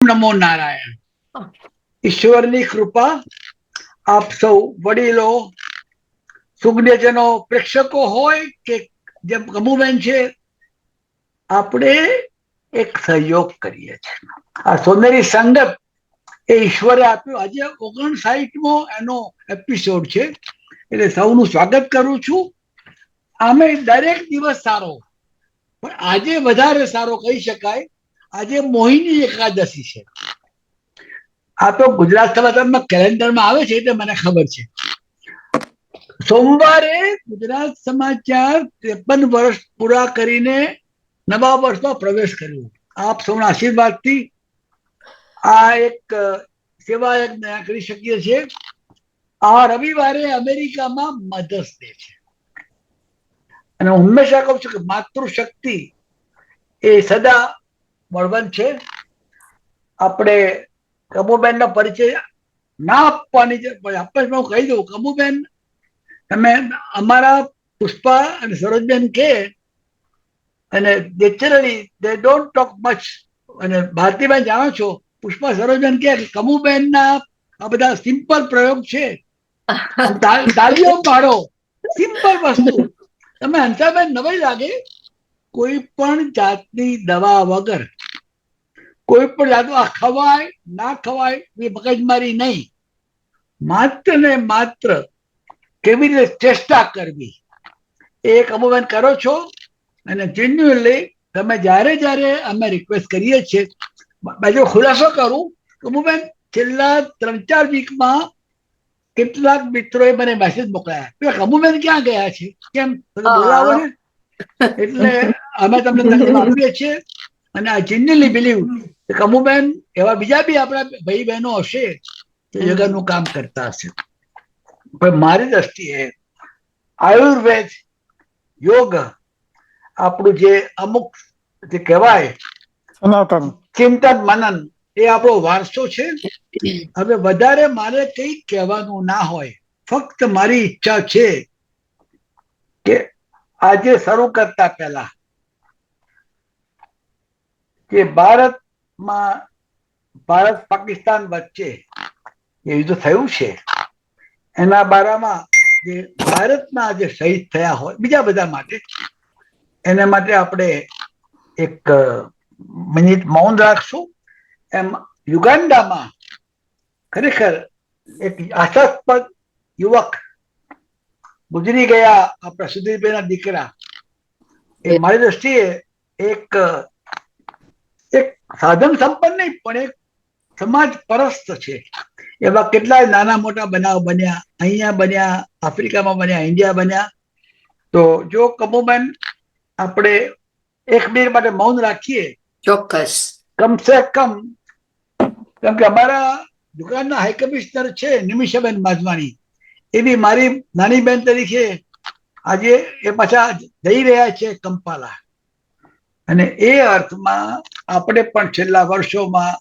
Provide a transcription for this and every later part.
નમો નારાયણ. ઈશ્વરની કૃપા, આપ સૌ વડીલો, સુજ્ઞજનો, પ્રેક્ષકો હોય કે જેમ કમુબેન છે, આપણે એક સહયોગ કરીએ છીએ. આ સોનેરી સંગત એ ઈશ્વરે આપ્યું. આજે 59મો એનો એપિસોડ છે, એટલે સૌનું સ્વાગત કરું છું. આમે દરેક દિવસ સારો, પણ આજે વધારે સારો કહી શકાય. આજે મોહિની એકાદશી છે. આ તો ગુજરાત સમાચારમાં કેલેન્ડરમાં આવે છે એટલે મને ખબર છે. સોમવારે ગુજરાત સમાચાર 53 વર્ષ પૂરા કરીને નવા વર્ષમાં પ્રવેશ કર્યો. આપ સૌના આશીર્વાદથી આ એક સેવા યજ્ઞ કરી શકીએ છીએ. આ રવિવારે અમેરિકામાં મધર્સ ડે છે, અને હું હંમેશા કહું છું કે માતૃશક્તિ એ સદા બળવંત છે. આપણે કમુબેનનો પરિચય ના આપવાની છે, આપણે હું કહી દઉં, કમુબેન તમે અમારા પુષ્પા અને સરોજબેન કે, અને naturally they don't talk much. અને ભારતીબેન જાણો છો, પુષ્પા સરોજબેન કે કમુબેન ના આ બધા સિમ્પલ પ્રયોગ છે, તાળીઓ પાડો. સિમ્પલ વસ્તુ. તમે હંસાબેન નવાઈ લાગે, કોઈ પણ જાતની દવા વગર, કોઈ પણ જાતનું આ ખવાય ના ખવાય એ મગજમારી નહીં, માત્ર ને માત્ર કેવી રીતે ચેષ્ટા કરવી એ કમુબેન કરો છો. અને જેન્યુઅલી તમે જ્યારે જ્યારે અમે રિક્વેસ્ટ કરીએ છીએ, બાજુ ખુલાસો કરું, કમુબેન છેલ્લા 3-4 વીકમાં કેટલાક મિત્રોએ મને મેસેજ મોકલાયા, કમુબેન ક્યાં ગયા છે, કેમ બોલાવો ને. એટલે અમે તમને તકલીફ આપીએ છીએ. અને આ જેન્યુઅલી બિલીવ કે કમુબેન એવા બીજા બી આપણા ભાઈ બહેનો હશે તો જગતનું કામ કરતા હશે. પણ મારી દ્રષ્ટિએ આયુર્વેદ, યોગ, આપણું જે અમુક જે કહેવાય સનાતન ચિંતન મનન, એ આપણો વારસો છે. હવે વધારે મારે કંઈ કહેવાનું ના હોય, ફક્ત મારી ઈચ્છા છે કે આજે શરૂ કરતા પહેલા કે ભારતમાં, ભારત પાકિસ્તાન વચ્ચે જે યુદ્ધ થયું છે એના બારામાં જે ભારતના જે શહીદ થયા હોય બીજા બધા માટે, એના માટે આપણે એક મિનિટ મૌન રાખશું. એમ યુગાન્ડામાં ખરેખર એક આશાસ્પદ યુવક ગુજરી ગયા, આપણા સુધીરભાઈના દીકરા. એ મારી દ્રષ્ટિએ એક સાધન સંપન્ન નહીં, પણ એક સમાજ પરસ્ત છે. એવા કેટલાય નાના મોટા બનાવ બન્યા, અહીંયા બન્યા, આફ્રિકામાં બન્યા, ઇન્ડિયા બન્યા. તો જો કમુબેન આપણે 1 મિનિટ માટે મૌન રાખીએ. ચોક્કસ. કમસે કમ, કેમ કે અમારા દુકાનના હાઈ કમિશનર છે નિમિષાબેન માધવાણી, એ બી મારી નાની બેન તરીકે આજે એ પાછા જઈ રહ્યા છે કંપાલા. અને એ અર્થમાં આપણે પણ છેલ્લા વર્ષોમાં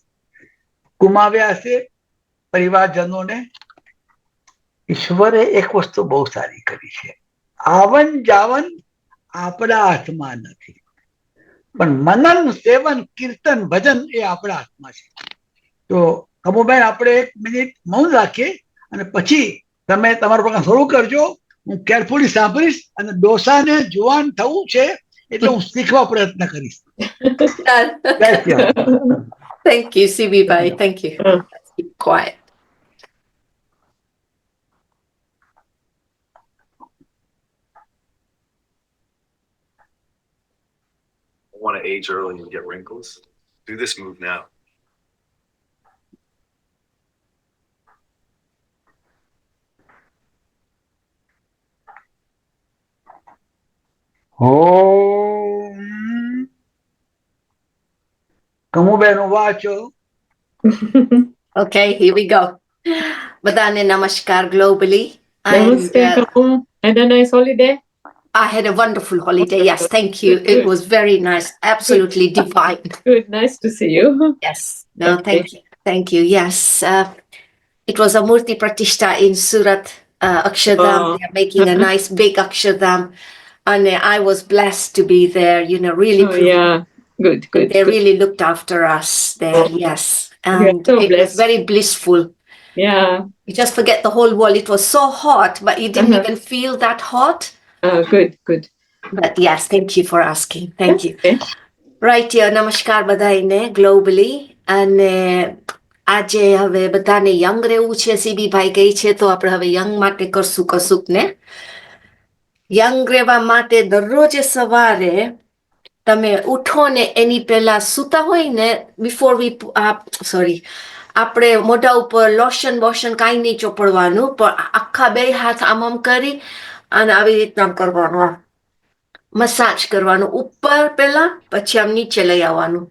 ગુમાવ્યા છે પરિવારજનોને. ઈશ્વરે એક વસ્તુ બહુ સારી કરી છે, આવન જાવન આપણા હાથમાં નથી, પણ મનન, સેવન, કીર્તન, ભજન એ આપણા હાથમાં છે. તો કમુબેન આપણે 1 મિનિટ મૌન રાખીએ, અને પછી તમે તમારો પ્રોગ્રામ શરૂ કરજો. હું કેરફુલી સાંભળીશ, અને ડોસાને જુવાન થવું છે એટલે હું શીખવા પ્રયત્ન કરીશ. Thank you, CB Bhai. Thank you. Let's keep quiet. Want to age early and get wrinkles? Do this move now. કમુબેન વાંચો. Okay, here we go. Badane namaskar globally. Namaste, Kamu. Had a nice holiday? I had a wonderful holiday. Yes, thank you. It was very nice. Absolutely divine. Good, nice to see you. Yes. No, thank you. Thank you. Yes. It was a Murti Pratishta in Surat, Akshardham. They are making a nice big Akshardham. And I was blessed to be there, really. Yeah, good. They really looked after us there, yes. and so it was blessed. very blissful. Yeah. You just forget the whole world. It was so hot, but you didn't Uh-huh. even feel that hot. Good. But yes, thank you for asking. Thank you. Okay. Right નમસ્કાર બધાને globally. અને આજે હવે બધાને young રહેવું છે, CB ભાઈ કહે છે, તો આપણે હવે યંગ માટે કરશું કશુંક ને. યંગ રહેવા માટે દરરોજે સવારે તમે ઉઠો ને એની પહેલા સૂતા હોય ને, બિફોર વી સોરી આપણે મોઢા ઉપર લોશન બોશન કાંઈ નહીં ચોપડવાનું, પણ આખા બે હાથ આમ કરી અને આવી રીતના કરવાનું, મસાજ કરવાનું ઉપર પહેલા, પછી આમ નીચે લઈ આવવાનું,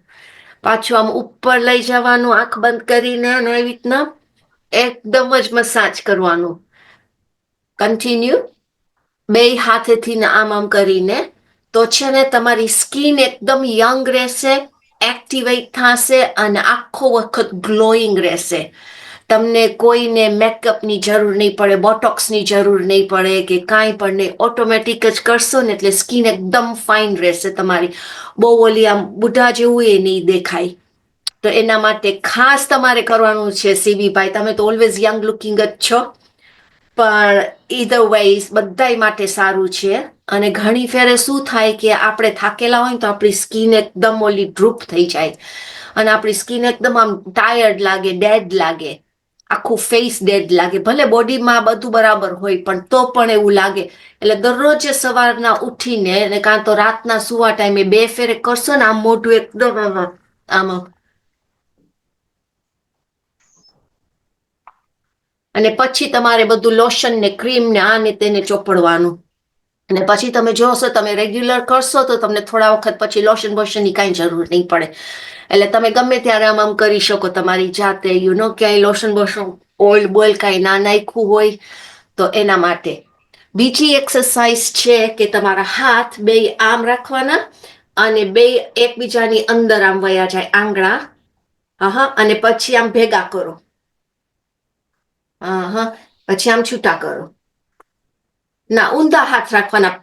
પાછું આમ ઉપર લઈ જવાનું આંખ બંધ કરીને, અને એવી રીતના એકદમ જ મસાજ કરવાનું કન્ટિન્યુ બે હાથેથી ને આમ કરીને. તો છે ને તમારી સ્કિન એકદમ યંગ રહેશે, એક્ટિવેટ થશે અને આખો વખત ગ્લોઈંગ રહેશે. તમને કોઈને મેકઅપની જરૂર નહીં પડે, બોટોક્સની જરૂર નહીં પડે કે કાંઈ પણ નહીં, ઓટોમેટિક જ કરશો ને એટલે સ્કિન એકદમ ફાઇન રહેશે તમારી. બહુ ઓલી આમ બુઢા જેવું એ નહીં દેખાય. તો એના માટે ખાસ તમારે કરવાનું છે સીબીભાઈ, તમે તો ઓલવેઝ યંગ લુકિંગ જ છો, પણ ઈધર વેઝ બધાય માટે સારું છે. અને ઘણી ફેરે શું થાય કે આપણે થાકેલા હોય તો આપણી સ્કિન એકદમ ઓલી ડ્રૂપ થઈ જાય અને આપણી સ્કિન એકદમ આમ ટાયર્ડ લાગે, ડેડ લાગે, આખું ફેસ ડેડ લાગે. ભલે બોડીમાં બધું બરાબર હોય પણ તો પણ એવું લાગે. એટલે દરરોજ સવારના ઉઠીને અને કાં તો રાતના સુવા ટાઈમે 2 ફેરે કરશો ને આમ મોઢું એકદમ આમ, અને પછી તમારે બધું લોશન ને ક્રીમ ને આ ને તેને ચોપડવાનું. અને પછી તમે જોશો તમે રેગ્યુલર કરશો તો તમને થોડા વખત પછી લોશન બોશનની કાંઈ જરૂર નહીં પડે. એટલે તમે ગમે ત્યારે આમ કરી શકો તમારી જાતે, ક્યાંય લોશન બોશન ઓઇલ બોઇલ કાંઈ ના નાખ્યું હોય તો એના માટે. બીજી એક્સરસાઇઝ છે કે તમારા હાથ બે આમ રાખવાના અને બે એકબીજાની અંદર આમ વયા જાય આંગળા, અને પછી આમ ભેગા કરો, પછી આમ છૂટા કરો. ના, ઊંધા હાથ રાખવાના,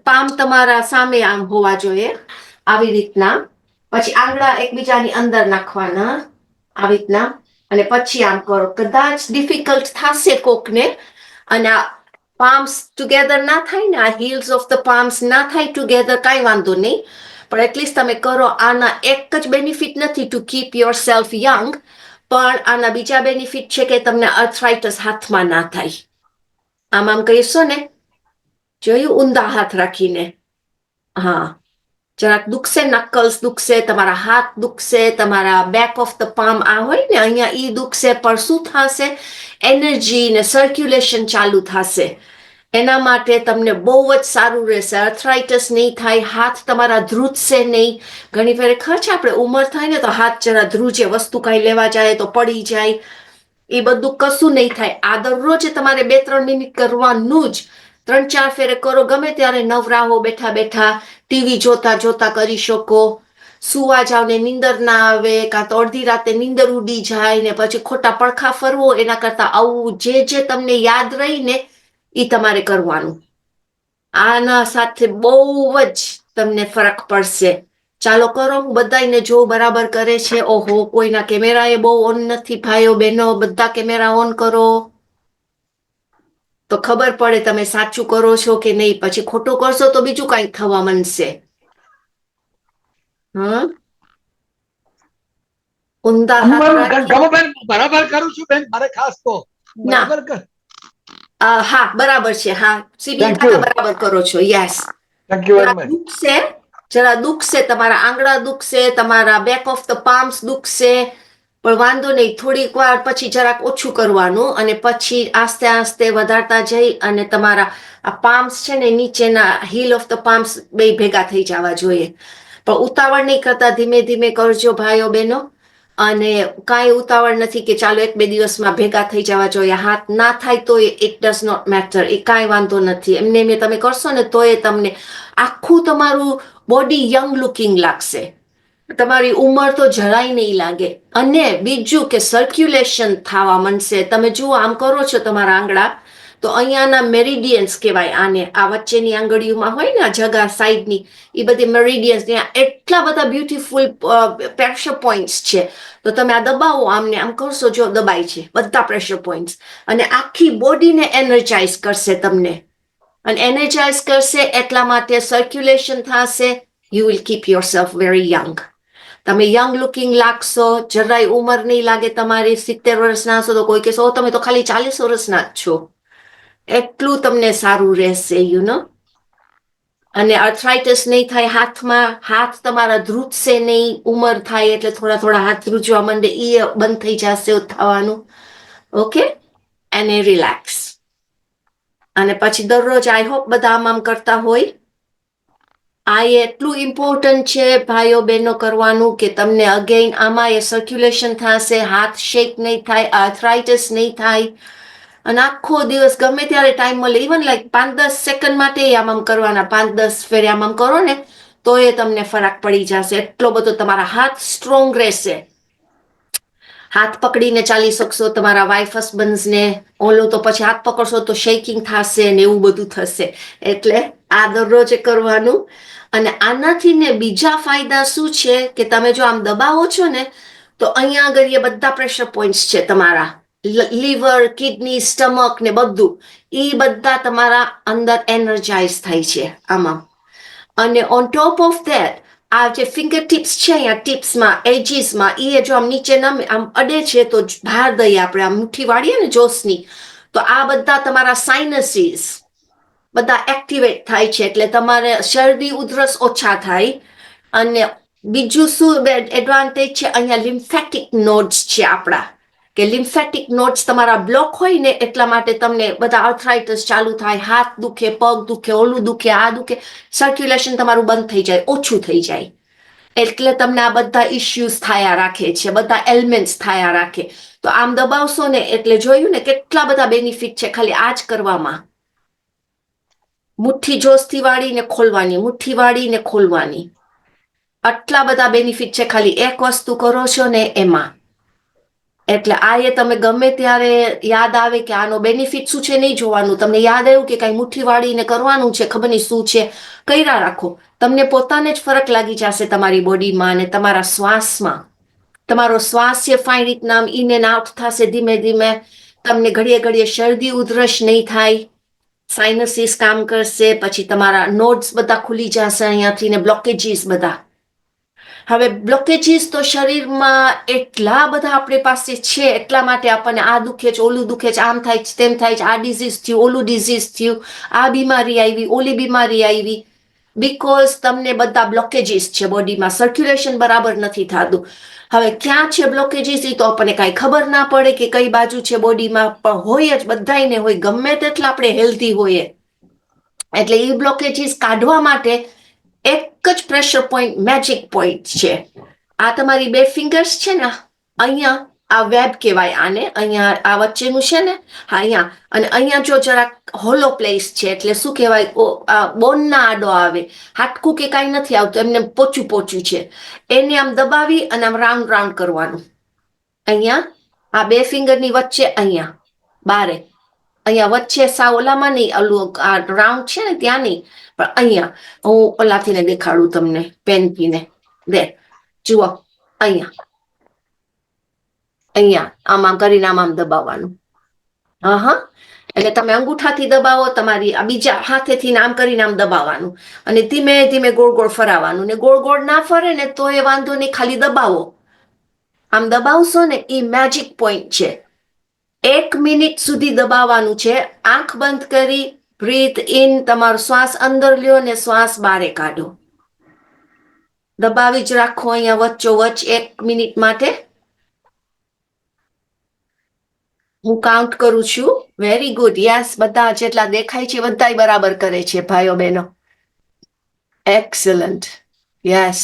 પામ તમારા સામે આમ હોવા જોઈએ, આવી રીતના. પછી આંગળા એકબીજાની અંદર નાખવાના, આવી રીતના, અને પછી આમ કરો. કદાચ ડિફિકલ્ટ થશે કોકને અને આ પામ્સ ટુગેધર ના થાય ને, આ હીલ્સ ઓફ ધ પામ્સ ના થાય ટુગેધર, કાંઈ વાંધો નહીં, પણ એટલીસ્ટ તમે કરો. આના એક જ બેનિફિટ નથી to keep your self young, પણ આના બીજા બેનિફિટ છે કે તમને આર્થરાઇટિસ હાથમાં ના થાય. આમ કહીશો ને, જોયું, ઊંધા હાથ રાખીને, જરાક દુખશે, નકલ્સ દુખશે, તમારા હાથ દુખશે, તમારા બેક ઓફ ધ પામ આ હોય ને અહીંયા ઈ દુખશે, પણ શું થશે, એનર્જી ને સર્ક્યુલેશન ચાલુ થશે. એના માટે તમને બહુ જ સારું રહેશે. આર્થરાઇટિસ નહીં થાય, હાથ તમારા ધ્રુજશે નહીં. ઘણી ફેર ખબર છે આપણે ઉંમર થાય ને તો હાથ જરા ધ્રુજે, વસ્તુ કાંઈ લેવા જાય તો પડી જાય, એ બધું કશું નહીં થાય. આ દરરોજ તમારે 2-3 મિનિટ કરવાનું જ. 3-4 ફેરે કરો, ગમે ત્યારે નવરા હો, બેઠા બેઠા ટીવી જોતા જોતા કરી શકો. સુવા જાવ ને નીંદર ના આવે, કાં તો અડધી રાતે નીંદર ઉડી જાય ને પછી ખોટા પડખા ફરવો, એના કરતા આવું જે તમને યાદ રહી ને એ તમારે કરવાનું. આના સાથે બહુ જ તમને ફરક પડશે. ચાલો કરો, હું બધાને જો બરાબર કરે છે. ઓહો, કોઈના કેમેરા એ બહુ ઓન નથી, ભાઈઓ બહેનો બધા કેમેરા ઓન કરો તો ખબર પડે તમે સાચું કરો છો કે નહીં. પછી ખોટું કરશો તો બીજું કાંઈક થવા માંડશે. ઊંધા હાથ રાખી, બેન બરાબર કરું છું બેન, મારે ખાસ તો બરાબર કર. હા બરાબર છે. હા સીબી બરાબર કરો છો. Yes, thank you very much. જરા દુખશે, તમારા આંગળા દુખશે, તમારા બેક ઓફ ધ પામ્સ દુખશે, પણ વાંધો નહીં, થોડીક વાર પછી જરાક ઓછું કરવાનું અને પછી આસ્તે આસ્તે વધારતા જઈ અને તમારા આ પામ્સ છે ને નીચેના હીલ ઓફ ધ પામ્સ બે ભેગા થઈ જવા જોઈએ. પણ ઉતાવળ નહીં કરતા, ધીમે ધીમે કરજો ભાઈઓ બહેનો. અને કાંઈ ઉતાવળ નથી કે ચાલો 1-2 દિવસમાં ભેગા થઈ જવા જોઈએ. હાથ ના થાય તો ઇટ ડઝ નોટ મેટર, એ કાંઈ વાંધો નથી. એમને તમે કરશો ને તો એ તમને આખું તમારું બોડી યંગ લુકિંગ લાગશે. તમારી ઉંમર તો જરાય નહીં લાગે. અને બીજું કે સર્ક્યુલેશન થવા માંડશે. તમે જુઓ, આમ કરો છો તમારા આંગળા, તો અહીંયાના મેરિડિયન્સ કહેવાય આને, આ વચ્ચેની આંગળીઓમાં હોય ને આ જગા સાઈડની, એ બધી મેરિડિયન્સ, ત્યાં એટલા બધા બ્યુટીફુલ પ્રેશર પોઈન્ટ્સ છે. તો તમે આ દબાવો, આમને આમ કરશો, જો દબાય છે બધા પ્રેશર પોઈન્ટ્સ, અને આખી બોડીને એનર્જાઇઝ કરશે તમને. અને એનર્જાઇઝ કરશે એટલા માટે સર્ક્યુલેશન થશે. You will keep your self very young. તમે યંગ લુકિંગ લાગશો, જરાય ઉંમર નહીં લાગે તમારી. 70 વર્ષના હશો તો કોઈ કહેશો તમે તો ખાલી 40 વર્ષના જ છો. એટલું તમને સારું રહેશે, યુ નો. અને આર્થરાઇટિસ નહીં થાય હાથમાં, હાથ તમારા ધ્રુજશે નહીં. ઉંમર થાય એટલે થોડા થોડા હાથ ધ્રુજવા માંડે, એ બંધ થઈ જશે થવાનું. ઓકે, અને રિલેક્સ. અને પછી દરરોજ આઈ હોપ બધા આમ કરતા હોય. આ એટલું ઇમ્પોર્ટન્ટ છે ભાઈઓ બહેનો કરવાનું, કે તમને અગેઇન આમાં એ સર્ક્યુલેશન થશે, હાથ શેક નહીં થાય, આર્થરાઇટિસ નહીં થાય. અને આખો દિવસ ગમે ત્યારે ટાઈમ મળે, ઇવન લાઈક 5-10 સેકન્ડ માટે આમ કરવાના, 5-10 ફેરે આમ કરો ને તો એ તમને ફરક પડી જશે. એટલો બધો તમારા હાથ સ્ટ્રોંગ રહેશે. હાથ પકડીને ચાલી શકશો તમારા વાઇફ હસબન્ડ્સને. ઓલું તો પછી હાથ પકડશો તો શેકિંગ થશે ને એવું બધું થશે. એટલે આ દરરોજ કરવાનું. અને આનાથી ને બીજા ફાયદા શું છે કે તમે જો આમ દબાવો છો ને તો અહીંયા આગળ એ બધા પ્રેશર પોઈન્ટ્સ છે તમારા, લીવર, કિડની, સ્ટમક ને બધું, એ બધા તમારા અંદર એનર્જાઇઝ થાય છે આમાં. અને ઓન ટોપ ઓફ ધેટ આ જે ફિંગર ટિપ્સ છે અહીંયા ટિપ્સમાં, એજીસમાં, એ જો આમ નીચે આમ અડે છે તો ભાર દઈએ આપણે, આમ મુઠ્ઠી વાળીએ ને જોશની, તો આ બધા તમારા સાઇનસીસ બધા એક્ટિવેટ થાય છે. એટલે તમારે શરદી ઉધરસ ઓછા થાય. અને બીજું શું એડવાન્ટેજ છે, અહીંયા લિમ્ફેટિક નોડ્સ છે આપણા, કે લિમ્ફેટિક નોડ્સ તમારા બ્લોક હોય ને એટલા માટે તમને બધા આર્થરાઇટિસ ચાલુ થાય, હાથ દુખે, પગ દુખે, ઓલું દુખે, આ દુખે, સર્ક્યુલેશન તમારું બંધ થઈ જાય, ઓછું થઈ જાય. એટલે તમને આ બધા ઇશ્યુઝ થયા રાખે છે, બધા એલિમેન્ટ્સ થયા રાખે. તો આમ દબાવશો ને એટલે જોયું ને કેટલા બધા બેનિફિટ છે ખાલી આ જ કરવામાં. મુઠ્ઠી જોશથી વાળીને ખોલવાની, મુઠ્ઠી વાળીને ખોલવાની, આટલા બધા બેનિફિટ છે ખાલી એક વસ્તુ કરો છો ને એમાં. એટલે આ એ તમે ગમે ત્યારે યાદ આવે કે આનો બેનિફિટ શું છે નહીં જોવાનું, તમને યાદ આવ્યું કે કઈ મુઠ્ઠી વાળીને કરવાનું છે, ખબર નહીં શું છે, કર્યા રાખો. તમને પોતાને જ ફરક લાગી જશે તમારી બોડીમાં અને તમારા શ્વાસમાં. તમારો શ્વાસ છે ફાઇન રીતના ઇન એન્ડ આઉટ થશે ધીમે ધીમે. તમને ઘડીએ ઘડીએ શરદી ઉધરસ નહીં થાય, સાઇનસીસ કામ કરશે. પછી તમારા નોડ્સ બધા ખુલી જશે અહીંયાથી, ને બ્લોકેજીસ બધા. હવે બ્લોકેજીસ તો શરીરમાં એટલા બધા આપણી પાસે છે, એટલા માટે આપણને આ દુખે છે, ઓલું દુખે છે, આમ થાય છે, તેમ થાય છે, આ ડિઝીઝ થયું, ઓલું ડિઝીઝ થયું, આ બીમારી આવી, ઓલી બીમારી આવી. બીકોઝ તમને બધા બ્લોકેજીસ છે બોડીમાં, સર્ક્યુલેશન બરાબર નથી થતું. હવે ક્યાં છે બ્લોકેજીસ એ તો આપણને કાંઈ ખબર ના પડે કે કઈ બાજુ છે બોડીમાં, પણ હોય જ, બધાને હોય, ગમે તેટલા આપણે હેલ્ધી હોઈએ. એટલે એ બ્લોકેજીસ કાઢવા માટે એક જ પ્રેશર પોઈન્ટ, મેજિક પોઈન્ટ છે. આ તમારી 2 ફિંગર્સ છે ને, અહીંયા આ વેબ કહેવાય આને, અહીંયા આ વચ્ચેનું છે ને, હા અહીંયા. અને અહીંયા જો જરાક હોલો પ્લેસ છે, એટલે શું કહેવાય, બોન ના આડો આવે, હાટકું કે કાંઈ નથી આવતું, એમને પોચું પોચું છે. એને આમ દબાવી અને આમ રાઉન્ડ રાઉન્ડ કરવાનું. અહીંયા આ 2 ફિંગરની વચ્ચે, અહીંયા બારે, અહીંયા વચ્ચે સા ઓલામાં નહીં, ઓલું આ રાઉન્ડ છે ને ત્યાં નહીં, પણ અહીંયા હું ઓલાથીને દેખાડું તમને, પેનથીને. દે જુઓ, અહીંયા અહીંયા આમ કરીને આમ દબાવવાનું. હા, એટલે તમે અંગૂઠાથી દબાવો, તમારી આ બીજા હાથેથી આમ કરીને આમ દબાવવાનું, અને ધીમે ધીમે ગોળ ગોળ ફરાવાનું. ને ગોળ ગોળ ના ફરે ને તો એ વાંધો નહીં, ખાલી દબાવો. આમ દબાવશો ને એ મેજિક પોઈન્ટ છે. 1 મિનિટ સુધી દબાવવાનું છે, આંખ બંધ કરી, બ્રીથ ઇન, તમારો શ્વાસ અંદર લ્યો ને શ્વાસ બારે કાઢો. દબાવી જ રાખો અહીંયા વચ્ચોવચ્ચ 1 મિનિટ માટે. હું કાઉન્ટ કરું છું. વેરી ગુડ, યસ, બધા જેટલા દેખાય છે બધા બરાબર કરે છે ભાઈઓ બહેનો. Excellent, yes.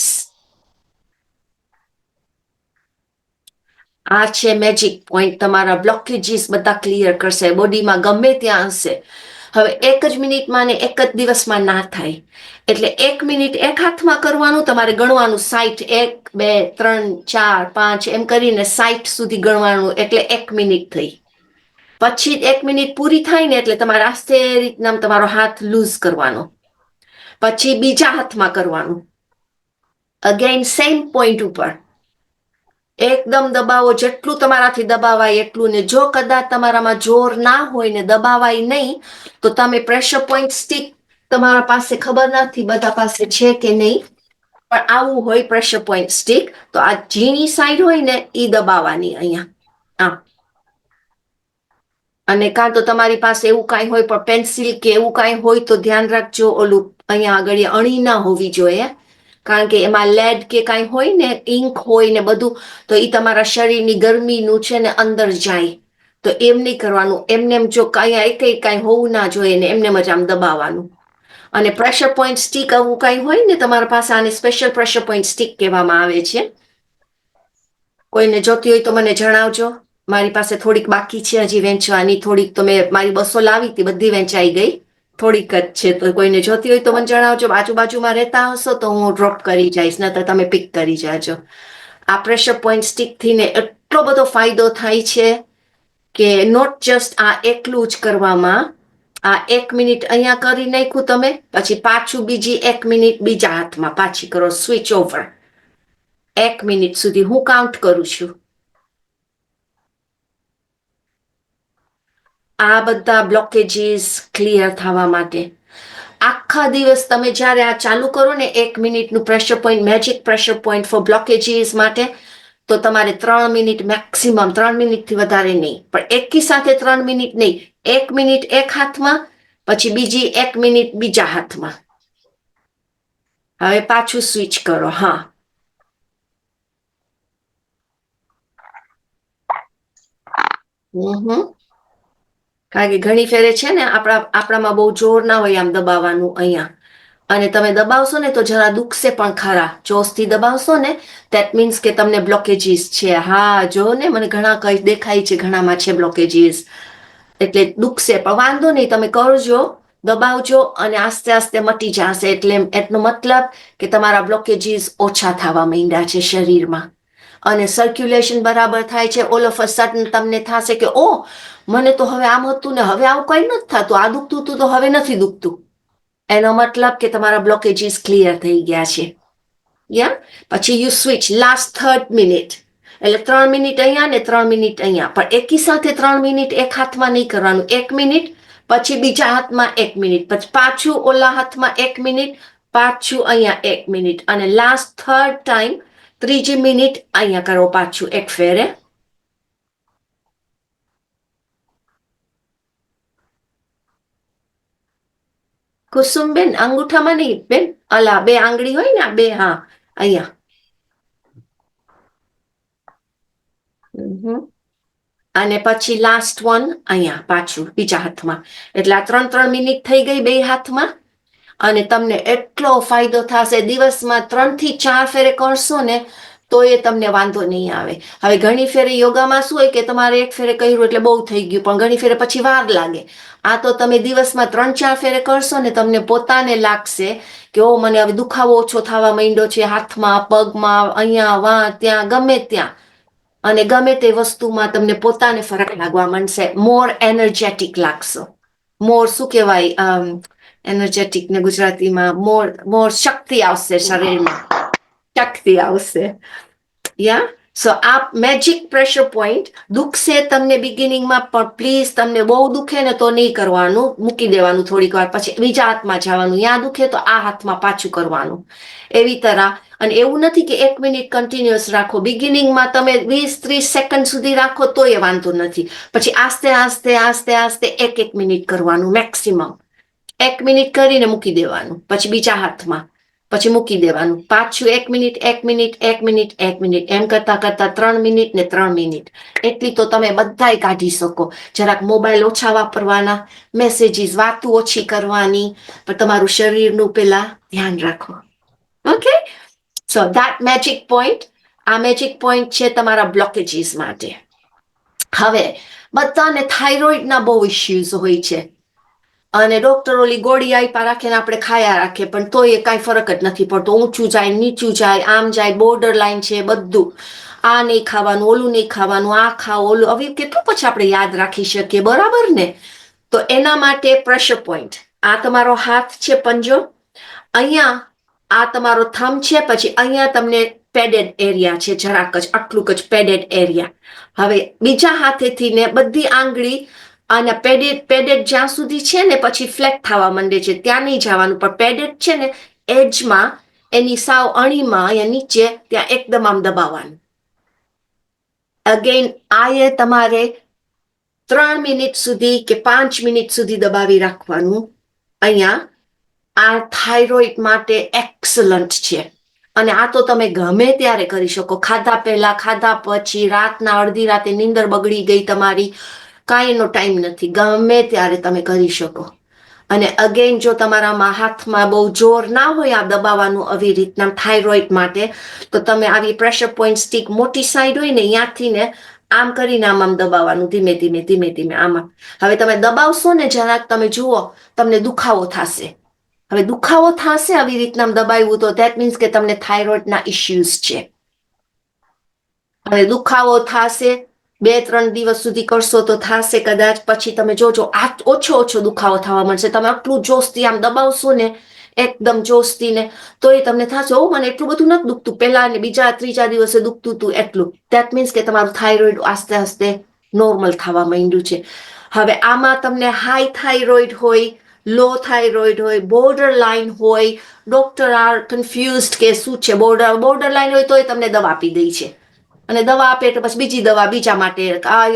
આ છે મેજિક પોઈન્ટ, તમારા બ્લોકેજીસ બધા ક્લિયર કરશે બોડીમાં ગમે ત્યાં હશે. હવે 1 જ મિનિટમાં ને 1 જ દિવસમાં ના થાય, એટલે 1 મિનિટ એક હાથમાં કરવાનું, તમારે ગણવાનું 60, 1, 2, 3, 4, 5 એમ કરીને 60 સુધી ગણવાનું, એટલે 1 મિનિટ થઈ. પછી 1 મિનિટ પૂરી થાય ને એટલે તમારે આસ્તે રીતના તમારો હાથ લૂઝ કરવાનો, પછી બીજા હાથમાં કરવાનું, અગેન સેમ પોઈન્ટ ઉપર એકદમ દબાવો, જેટલું તમારાથી દબાવાય એટલું. ને જો કદાચ તમારામાં જોર ના હોય ને દબાવાય નહીં તો તમે પ્રેશર પોઈન્ટ સ્ટીક, તમારા પાસે ખબર નથી બધા પાસે છે કે નહીં, પણ આવું હોય પ્રેશર પોઈન્ટ સ્ટીક, તો આ ઝીણી સાઈડ હોય ને એ દબાવવાની અહીંયા આમ. અને કાં તો તમારી પાસે એવું કાંઈ હોય પણ પેન્સિલ કે એવું કાંઈ હોય તો ધ્યાન રાખજો, ઓલું અહીંયા આગળ અણી ના હોવી જોઈએ, કારણ કે એમાં લેડ કે કાંઈ હોય ને, ઇંક હોય ને બધું, તો એ તમારા શરીરની ગરમીનું છે ને અંદર જાય. તો એમ નહીં કરવાનું, એમને જો કાંઈ હોવું ના જોઈએ ને એમને જ આમ દબાવવાનું. અને પ્રેશર પોઈન્ટ સ્ટીક આવું કાંઈ હોય ને તમારા પાસે, આને સ્પેશિયલ પ્રેશર પોઈન્ટ સ્ટીક કહેવામાં આવે છે. કોઈને જોતી હોય તો મને જણાવજો. મારી પાસે થોડીક બાકી છે હજી વેચવાની, થોડીક તો મેં મારી 200 લાવી હતી, બધી વેચાઈ ગઈ, થોડીક જ છે. તો કોઈને જોતી હોય તો મને જણાવજો. આજુબાજુમાં રહેતા હશો તો હું ડ્રોપ કરી જઈશ, નહીતર તમે પિક કરી જાજો. આ પ્રેશર પોઈન્ટ સ્ટીકથી ને એટલો બધો ફાયદો થાય છે કે નોટ જસ્ટ આ એકલું જ કરવામાં. આ 1 મિનિટ અહીંયા કરી નાખ્યું તમે, પછી પાછું બીજી 1 મિનિટ બીજા હાથમાં પાછી કરો, સ્વિચ ઓવર. 1 મિનિટ સુધી હું કાઉન્ટ કરું છું. આ બધા બ્લોકેજીસ ક્લિયર થવા માટે આખા દિવસ તમે જ્યારે આ ચાલુ કરો ને 1 મિનિટનું pressure point, magic pressure point for blockages માટે, તો તમારે 3 મિનિટ મેક્સિમમ, 3 મિનિટથી વધારે નહીં, પણ એકી સાથે 3 મિનિટ નહીં, 1 મિનિટ એક હાથમાં, પછી બીજી 1 મિનિટ બીજા હાથમાં. હવે પાછું સ્વિચ કરો. હા, કારણ કે ઘણી ફેરે છે ને આપણામાં બહુ જોર ના હોય આમ દબાવવાનું અહીંયા, અને તમે દબાવશો ને તો જરા દુખશે પણ ખરા. જોશથી દબાવશો ને ધેટ મીન્સ કે તમને બ્લોકેજીસ છે. હા, જો ને મને ઘણા કઈ દેખાય છે, ઘણામાં છે બ્લોકેજીસ, એટલે દુખશે પણ વાંધો નહીં, તમે કરજો, દબાવજો અને આસ્તે આસ્તે મટી જશે. એટલે એટલો મતલબ કે તમારા બ્લોકેજીસ ઓછા થવા માંડ્યા છે શરીરમાં, અને સર્ક્યુલેશન બરાબર થાય છે. ઓલ ઓફ અ સડન તમને થશે કે ઓ, મને તો હવે આમ હતું ને હવે આવું કઈ નથી થતું, આ દુખતું હતું તો હવે નથી દુખતું. એનો મતલબ કે તમારા બ્લોકેજીસ ક્લિયર થઈ ગયા છે. પછી you switch last 3rd minute, એટલે 3 મિનિટ અહીંયા ને 3 મિનિટ અહીંયા, પણ એકી સાથે 3 મિનિટ એક હાથમાં નહીં કરવાનું. 1 મિનિટ પછી બીજા હાથમાં 1 મિનિટ, પછી પાછું ઓલા હાથમાં 1 મિનિટ, પાછું અહીંયા 1 મિનિટ, અને લાસ્ટ 3rd ટાઈમ ત્રીજી મિનિટ અહીંયા કરો પાછું એક ફેરે. કુસુમબેન, અંગૂઠામાં નહીં બેન, અલા 2 આંગળી હોય ને, 2, હા, અહીંયા. અને પછી લાસ્ટ વન અહીંયા પાછું બીજા હાથમાં. એટલે આ 3 મિનિટ થઈ ગઈ 2 હાથમાં, અને તમને એટલો ફાયદો થશે. દિવસમાં 3 થી 4 ફેરે કરશો ને તો એ તમને વાંધો નહીં આવે. હવે ઘણી ફેરે યોગામાં શું હોય કે તમારે એક ફેરે કર્યું એટલે બહુ થઈ ગયું, પણ ઘણી ફેરે પછી વાર લાગે. આ તો તમે દિવસમાં 3-4 ફેરે કરશો ને તમને પોતાને લાગશે કે ઓ, મને હવે દુખાવો ઓછો થવા માંડ્યો છે, હાથમાં, પગમાં, અહીંયા, વાં, ત્યાં, ગમે ત્યાં, અને ગમે તે વસ્તુમાં તમને પોતાને ફરક લાગવા માંડશે. મોર એનર્જેટિક લાગશો. મોર શું કહેવાય એનર્જેટિક ને ગુજરાતીમાં? મોર શક્તિ આવશે શરીરમાં, શક્તિ આવશે. સો આ મેજિક પ્રેશર પોઈન્ટ દુખશે તમને બિગિનિંગમાં, પણ પ્લીઝ તમને બહુ દુખે ને તો નહીં કરવાનું, મૂકી દેવાનું થોડીક વાર, પછી બીજા હાથમાં જવાનું. ત્યાં દુખે તો આ હાથમાં પાછું કરવાનું, એવી તરહ. અને એવું નથી કે 1 મિનિટ કન્ટિન્યુઅસ રાખો. બિગિનિંગમાં તમે 20-30 સેકન્ડ સુધી રાખો તો એ વાંધો નથી, પછી આસ્તે આસ્તે આસ્તે આસ્તે 1 મિનિટ કરવાનું મેક્સિમમ. 1 મિનિટ કરીને મૂકી દેવાનું, પછી બીજા હાથમાં, પછી મૂકી દેવાનું, પાછું 1 મિનિટ 1 મિનિટ 1 મિનિટ 1 મિનિટ, એમ કરતા કરતા 3 મિનિટ ને 3 મિનિટ. એટલી તો તમે બધાય કાઢી શકો. જરાક મોબાઈલ ઓછા વાપરવાના, મેસેજીસ, વાતો ઓછી કરવાની, પણ તમારું શરીરનું પેલા ધ્યાન રાખો. Okay, so that magic point. આ મેજિક પોઈન્ટ છે તમારા બ્લોકેજીસ માટે. હવે બધાને થાઇરોઇડના બહુ ઇશ્યુઝ હોય છે, અને ડોક્ટર ઓલી ગોળી આપ્યા રાખે ને આપણે ખાયા રાખે, પણ તોય કાંઈ ફરક જ નથી પડતો. ઊંચું જાય, નીચું જાય, આમ જાય, બોર્ડર લાઈન છે બધું. આ નહીં ખાવાનું, ઓલું નહીં ખાવાનું, આ ખાઓ, ઓલું. હવે કેટલું પછી આપણે યાદ રાખી શકીએ, બરાબર ને? તો એના માટે પ્રેશર પોઈન્ટ. આ તમારો હાથ છે પંજો, અહીંયા આ તમારો થંબ છે, પછી અહીંયા તમને પેડેડ એરિયા છે, જરાક જ આટલું જ પેડેડ એરિયા. હવે બીજા હાથેથી ને બધી આંગળી અને પેડેડ જ્યાં સુધી છે ને પછી ફ્લેટ થવા માંડે છે ત્યાં નહીં જવાનું, પણ પેડેડ છે ને એજમાં, એની સાવ અણીમાં અહીંયા નીચે ત્યાં એકદમ આમ દબાવવાનું. અગેન આ તમારે 3 મિનિટ સુધી કે 5 મિનિટ સુધી દબાવી રાખવાનું. અહીંયા આ થાઇરોઇડ માટે એક્સલન્ટ છે, અને આ તો તમે ગમે ત્યારે કરી શકો, ખાધા પહેલા, ખાધા પછી, રાતના અડધી રાતે નીંદર બગડી ગઈ તમારી, કાંઈ એનો ટાઈમ નથી, ગમે ત્યારે તમે કરી શકો. અને અગેન જો તમારામાં હાથમાં બહુ જોર ના હોય આ દબાવવાનું આવી રીતના થાઇરોઇડ માટે, તો તમે આવી પ્રેશર પોઈન્ટ સ્ટીક મોટી સાઈડ હોય ને ત્યાંથી ને આમ કરીને આમ દબાવવાનું, ધીમે ધીમે ધીમે ધીમે આમાં. હવે તમે દબાવશો ને જરાક, તમે જુઓ તમને દુખાવો થશે. હવે દુખાવો થશે આવી રીતના દબાવ્યું તો ધેટ મીન્સ કે તમને થાઇરોઇડના ઇશ્યુઝ છે. હવે દુખાવો થશે, 2-3 દિવસ સુધી કરશો તો થશે કદાચ, પછી તમે જોજો આ ઓછો દુખાવો થવા મળશે. તમે આટલું જોશથી આમ દબાવશો ને એકદમ જોશથી ને, તો એ તમને થશે ઓ મને એટલું બધું નથી દુખતું, પહેલા ને બીજા 3-4 દિવસે દુખતું હતું એટલું. ધેટ મીન્સ કે તમારું થાઇરોઇડ આસ્તે આસ્તે નોર્મલ થવા માંડ્યું છે. હવે આમાં તમને હાઈ થાઇરોઇડ હોય, લો થાઇરોઇડ હોય, બોર્ડર લાઇન હોય, ડોક્ટર આર કન્ફ્યુઝડ કે શું છે. બોર્ડર લાઇન હોય તો એ તમને દવા આપી દે છે, અને દવા આપે એટલે પછી બીજી દવા બીજા માટે, આ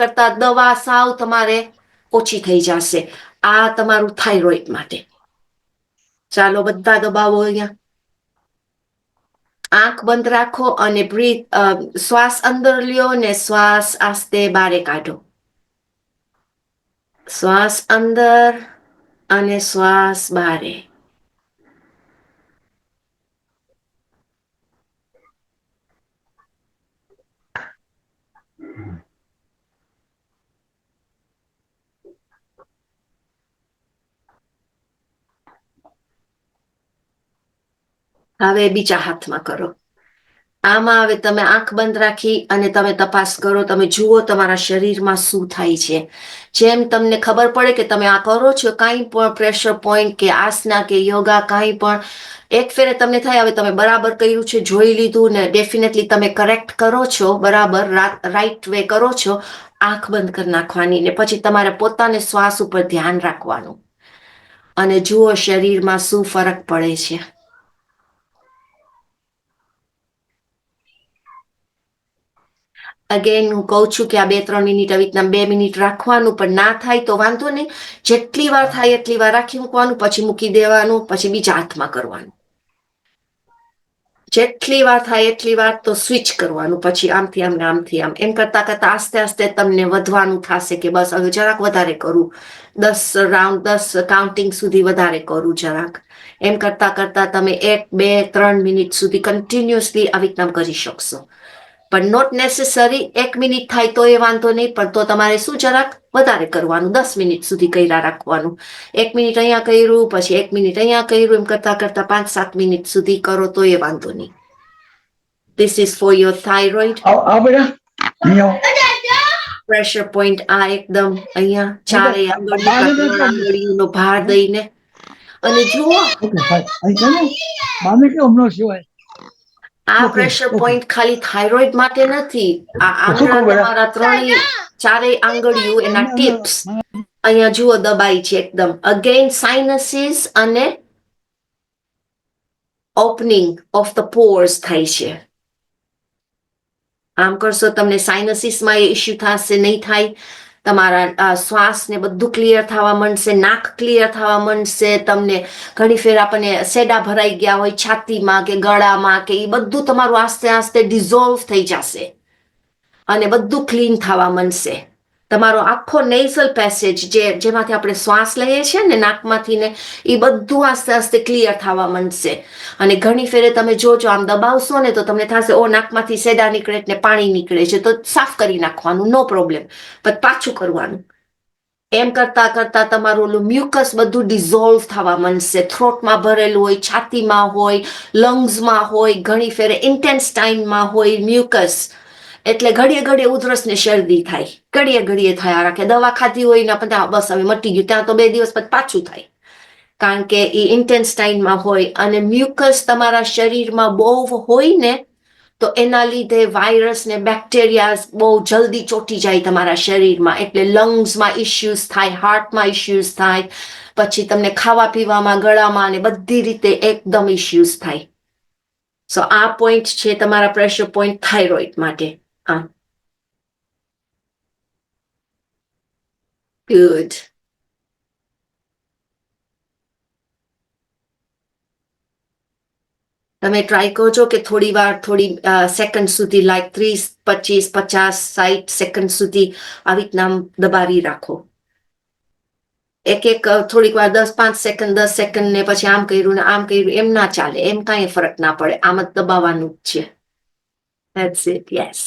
કરતા દવા સાવ તમારે ઓછી થઈ જશે. આ તમારું થાઇરોઇડ માટે. ચાલો બધા દબાવો અહીંયા. આંખ બંધ રાખો અને શ્વાસ અંદર લ્યો ને શ્વાસ આસ્તે બારે કાઢો. શ્વાસ અંદર અને શ્વાસ બારે. હવે બીજા હાથમાં કરો. આમાં હવે તમે આંખ બંધ રાખી અને તમે તપાસ કરો, તમે જુઓ તમારા શરીરમાં શું થાય છે. જેમ તમને ખબર પડે કે તમે આ કરો છો, કાંઈ પણ પ્રેશર પોઈન્ટ કે આસના કે યોગા કાંઈ પણ, એક ફેરે તમને થાય હવે તમે બરાબર કર્યું છે, જોઈ લીધું ને ડેફિનેટલી તમે કરેક્ટ કરો છો, બરાબર રાઈટ વે કરો છો, આંખ બંધ કરી નાખવાની ને પછી તમારે પોતાને શ્વાસ ઉપર ધ્યાન રાખવાનું અને જુઓ શરીરમાં શું ફરક પડે છે. અગેન હું કહું છું કે આ 2-3 મિનિટ આવી રીતના 2 મિનિટ રાખવાનું, પણ ના થાય તો વાંધો નહીં, જેટલી વાર થાય એટલી વાર રાખી મૂકવાનું, પછી મૂકી દેવાનું, પછી બીજા હાથમાં કરવાનું. જેટલી વાર થાય એટલી વાર તો સ્વિચ કરવાનું, પછી આમથી આમ ને આમથી આમ, એમ કરતા કરતા આસ્તે આસ્તે તમને વધવાનું થશે કે બસ હવે જરાક વધારે કરું, 10 રાઉન્ડ 10 કાઉન્ટિંગ સુધી વધારે કરું જરાક. એમ કરતા કરતા તમે 1-2-3 મિનિટ સુધી કન્ટિન્યુઅસલી આવી રીતના કરી શકશો. પણ નોટ નેસેસરી 1 મિનિટ થાય તો એ વાંધો નહીં, પણ તો તમારે શું જરાક વધારે કરવાનું, 10 મિનિટ સુધી કર્યા રાખવાનું. 1 મિનિટ અહીંયા કર્યું, પછી 1 મિનિટ અહીંયા કર્યું, એમ કરતા કરતા 5-7 મિનિટ સુધી કરો તો એ વાંધો નહીં. This is for your thyroid. Pressure point આ એકદમ અહીંયા ચારે આંગળીઓનો ભાર દઈને, અને જુઓ આ પ્રેશર પોઈન્ટ ખાલી થાઇરોઇડ માટે નથી, આ આંગળા તમારા 3-4 આંગળીઓ એના ટિપ્સ અહીંયા જુઓ દબાઈ છે એકદમ. અગેન સાઇનસીસ અને ઓપનિંગ ઓફ ધ પોર્સ થાય છે. આમ કરશો તમને સાઇનસીસમાં એ ઇશ્યુ થશે નહીં થાય. તમારા શ્વાસ ને બધું ક્લિયર થવા માંડશે, નાક ક્લિયર થવા માંડશે. તમને ઘણી ફેર આપણને સેડા ભરાઈ ગયા હોય છાતીમાં કે ગળામાં કે એ બધું તમારું આસ્તે આસ્તે ડિઝોલ્વ થઈ જશે અને બધું ક્લીન થવા માંડશે. તમારો આખો નેઝલ પેસેજ જેમાંથી આપણે શ્વાસ લઈએ છીએ ને નાકમાંથી ને, એ બધું આસ્તે આસ્તે ક્લિયર થવા માંડશે. અને ઘણી ફેરે તમે જોજો આમ દબાવશો ને તો તમને થશે ઓ નાકમાંથી સેડા નીકળે ને પાણી નીકળે છે, તો સાફ કરી નાખવાનું, નો પ્રોબ્લેમ, પણ પાછું કરવાનું. એમ કરતા કરતા તમારું ઓલું મ્યુકસ બધું ડિઝોલ્વ થવા માંડશે. થ્રોટમાં ભરેલું હોય, છાતીમાં હોય, લંગ્સમાં હોય, ઘણી ફેરે ઇન્ટેન્સ્ટાઇનમાં હોય મ્યુકસ. એટલે ઘડીએ ઘડીએ ઉધરસ ને શરદી થાય, ઘડીએ ઘડીએ થયા રાખે. દવા ખાધી હોય ને પછી બસ હવે મટી ગયું, ત્યાં તો 2 દિવસ પછી પાછું થાય, કારણ કે એ ઇન્ટેન્સ્ટાઇનમાં હોય. અને મ્યુકસ તમારા શરીરમાં બહુ હોય ને તો એના લીધે વાયરસ ને બેક્ટેરિયા બહુ જલ્દી ચોંટી જાય તમારા શરીરમાં, એટલે લંગ્સમાં ઇશ્યુઝ થાય, હાર્ટમાં ઇશ્યુઝ થાય, પછી તમને ખાવા પીવામાં, ગળામાં અને બધી રીતે એકદમ ઇશ્યુઝ થાય. સો આ પોઈન્ટ છે તમારા પ્રેશર પોઈન્ટ થાઇરોઇડ માટે. હા, ગુડ. તમે ટ્રાય કરજો કે થોડી વાર, થોડી સેકન્ડ સુધી, લાઈક 30, 25, 50, 60 સેકન્ડ સુધી આવી રીતના દબાવી રાખો. એક થોડીક વાર 10-5 સેકન્ડ, 10 સેકન્ડ ને પછી આમ કર્યું ને આમ કર્યું, એમ ના ચાલે. એમ કાંઈ ફરક ના પડે, આમ જ દબાવવાનું જ છે. That's it, yes.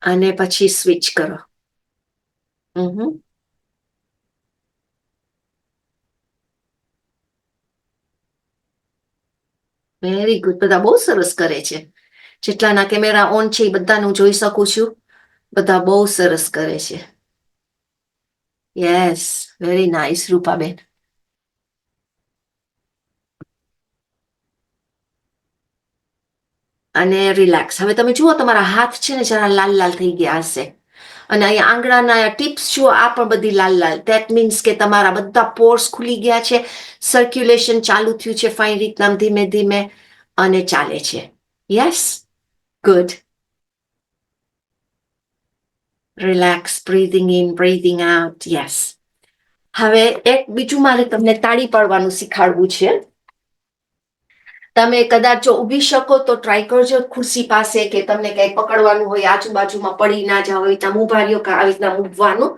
અને પછી સ્વિચ કરો. Very good. બધા બહુ સરસ કરે છે. જેટલાના કેમેરા ઓન છે એ બધાનું જોઈ શકું છું. બધા બહુ સરસ કરે છે. Yes, very nice Rupaben. અને રિલેક્સ. હવે તમે જુઓ તમારા હાથ છે ને જરા લાલ લાલ થઈ ગયા હશે, અને અહીંયા આંગળાના ટિપ્સ જુઓ, આ પણ બધી લાલ લાલ. ધેટ મીન્સ કે તમારા બધા પોર્સ ખુલી ગયા છે, સર્ક્યુલેશન ચાલુ થયું છે ફાઇન રીતના, ધીમે ધીમે, અને ચાલે છે. Yes, good. Relax, breathing in, breathing out. Yes. હવે એક બીજું મારે તમને તાળી પાડવાનું શીખાડવું છે. તમે કદાચ જો ઊભી શકો તો ટ્રાય કરજો ખુરશી પાસે, કે તમને કંઈ પકડવાનું હોય, આજુબાજુમાં પડી ના જાવ, આવી રીતના ઊભા રહ્યો, કે આવી રીતના મૂકવાનું.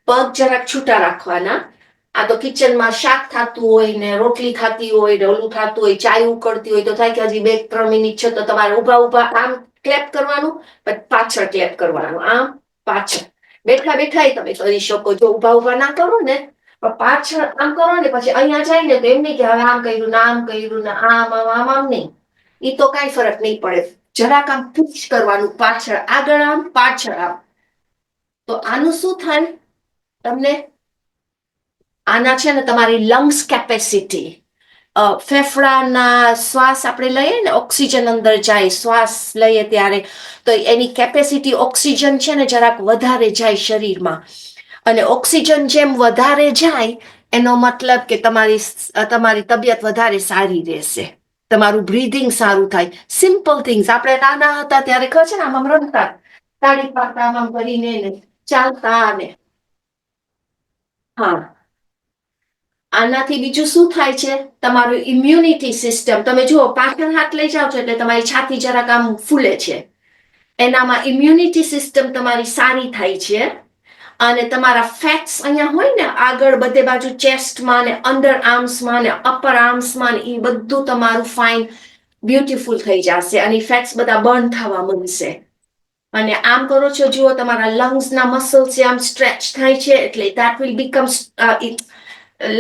પગ જરાક છૂટા રાખવાના. આ તો કિચનમાં શાક થતું હોય ને, રોટલી થતી હોય ને, ઓલું થતું હોય, ચાય ઉકળતી હોય, તો થાય કે હજી 2-3 મિનિટ છે, તો તમારે ઊભા ઊભા આમ ક્લેપ કરવાનું, પછી પાછળ ક્લેપ કરવાનું, આમ પાછળ. બેઠા બેઠા તમે કરી શકો. જો ઊભા ઊભા ના કરો ને, પણ પાછળ આમ કરો ને, પછી અહીંયા જાય ને તો એમ નહીં કે હવે આમ કર્યું ને આમ કર્યું ને આમ આમ આમ નહીં. એ તો કાંઈ ફરક નહીં પડે. જરાક આમ પુશ કરવાનું, પાછળ આગળ આમ, પાછળ આમ. તો આનું શું થાય તમને, આના છે ને તમારી લંગ્સ કેપેસિટી, ફેફડાના શ્વાસ આપણે લઈએ ને, ઓક્સિજન અંદર જાય, શ્વાસ લઈએ ત્યારે, તો એની કેપેસિટી ઓક્સિજન છે ને જરાક વધારે જાય શરીરમાં. અને ઓક્સિજન જેમ વધારે જાય એનો મતલબ કે તમારી તબિયત વધારે સારી રહેશે, તમારું બ્રીધિંગ સારું થાય. Simple things. આપણે નાના હતા ત્યારે ખબર છે ને, આમ રમતા, તાળી પાડતા, આમ કરીને ચાલતા, અને હા, આનાથી બીજું શું થાય છે, તમારું ઇમ્યુનિટી સિસ્ટમ. તમે જુઓ પાછળ હાથ લઈ જાઓ છો એટલે તમારી છાતી જરાક આમ ફૂલે છે, એનામાં ઇમ્યુનિટી સિસ્ટમ તમારી સારી થાય છે. અને તમારા ફેટ્સ અહીંયા હોય ને આગળ બધે બાજુ, ચેસ્ટમાં ને અંડર આર્મ્સમાં ને અપર આર્મ્સમાં, એ બધું તમારું ફાઇન બ્યુટીફુલ થઈ જશે, અને ફેટ્સ બધા બર્ન થવા માંડશે. અને આમ કરો છો, જુઓ તમારા લંગ્સના મસલ્સ આમ સ્ટ્રેચ થાય છે, એટલે દેટ વિલ બીકમ,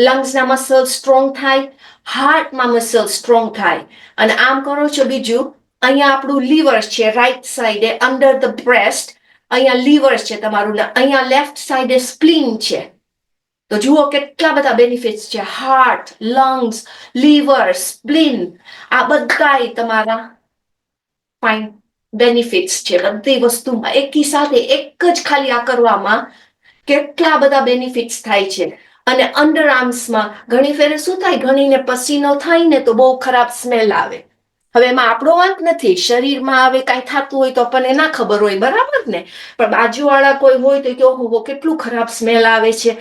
લંગ્સના મસલ સ્ટ્રોંગ થાય, હાર્ટમાં મસલ સ્ટ્રોંગ થાય. અને આમ કરો છો બીજું, અહીંયા આપણું લીવર છે રાઈટ સાઈડે, અંડર ધ બ્રેસ્ટ, અહીંયા લીવર છે તમારું, અહીંયા લેફ્ટ સાઈડે સ્પ્લીન છે. તો જુઓ કેટલા બધા બેનિફિટ્સ છે. હાર્ટ, લંગ્સ, લીવર, સ્પ્લીન, આ બધાય તમારા ફાઇન બેનિફિટ્સ છે. બધી વસ્તુમાં એકી સાથે, એક જ ખાલી આ કરવામાં કેટલા બધા બેનિફિટ્સ થાય છે. અને અંડર આર્મ્સમાં ઘણી ફેરે શું થાય, ઘણીને પસીનો થાય ને તો બહુ ખરાબ સ્મેલ આવે. હવે એમાં આપણો વાંક નથી, શરીરમાં હવે કાંઈ થતું હોય તો આપણને ના ખબર હોય, બરાબર ને, પણ બાજુવાળા કોઈ હોય તો કે ઓહો કેટલું ખરાબ સ્મેલ આવે છે.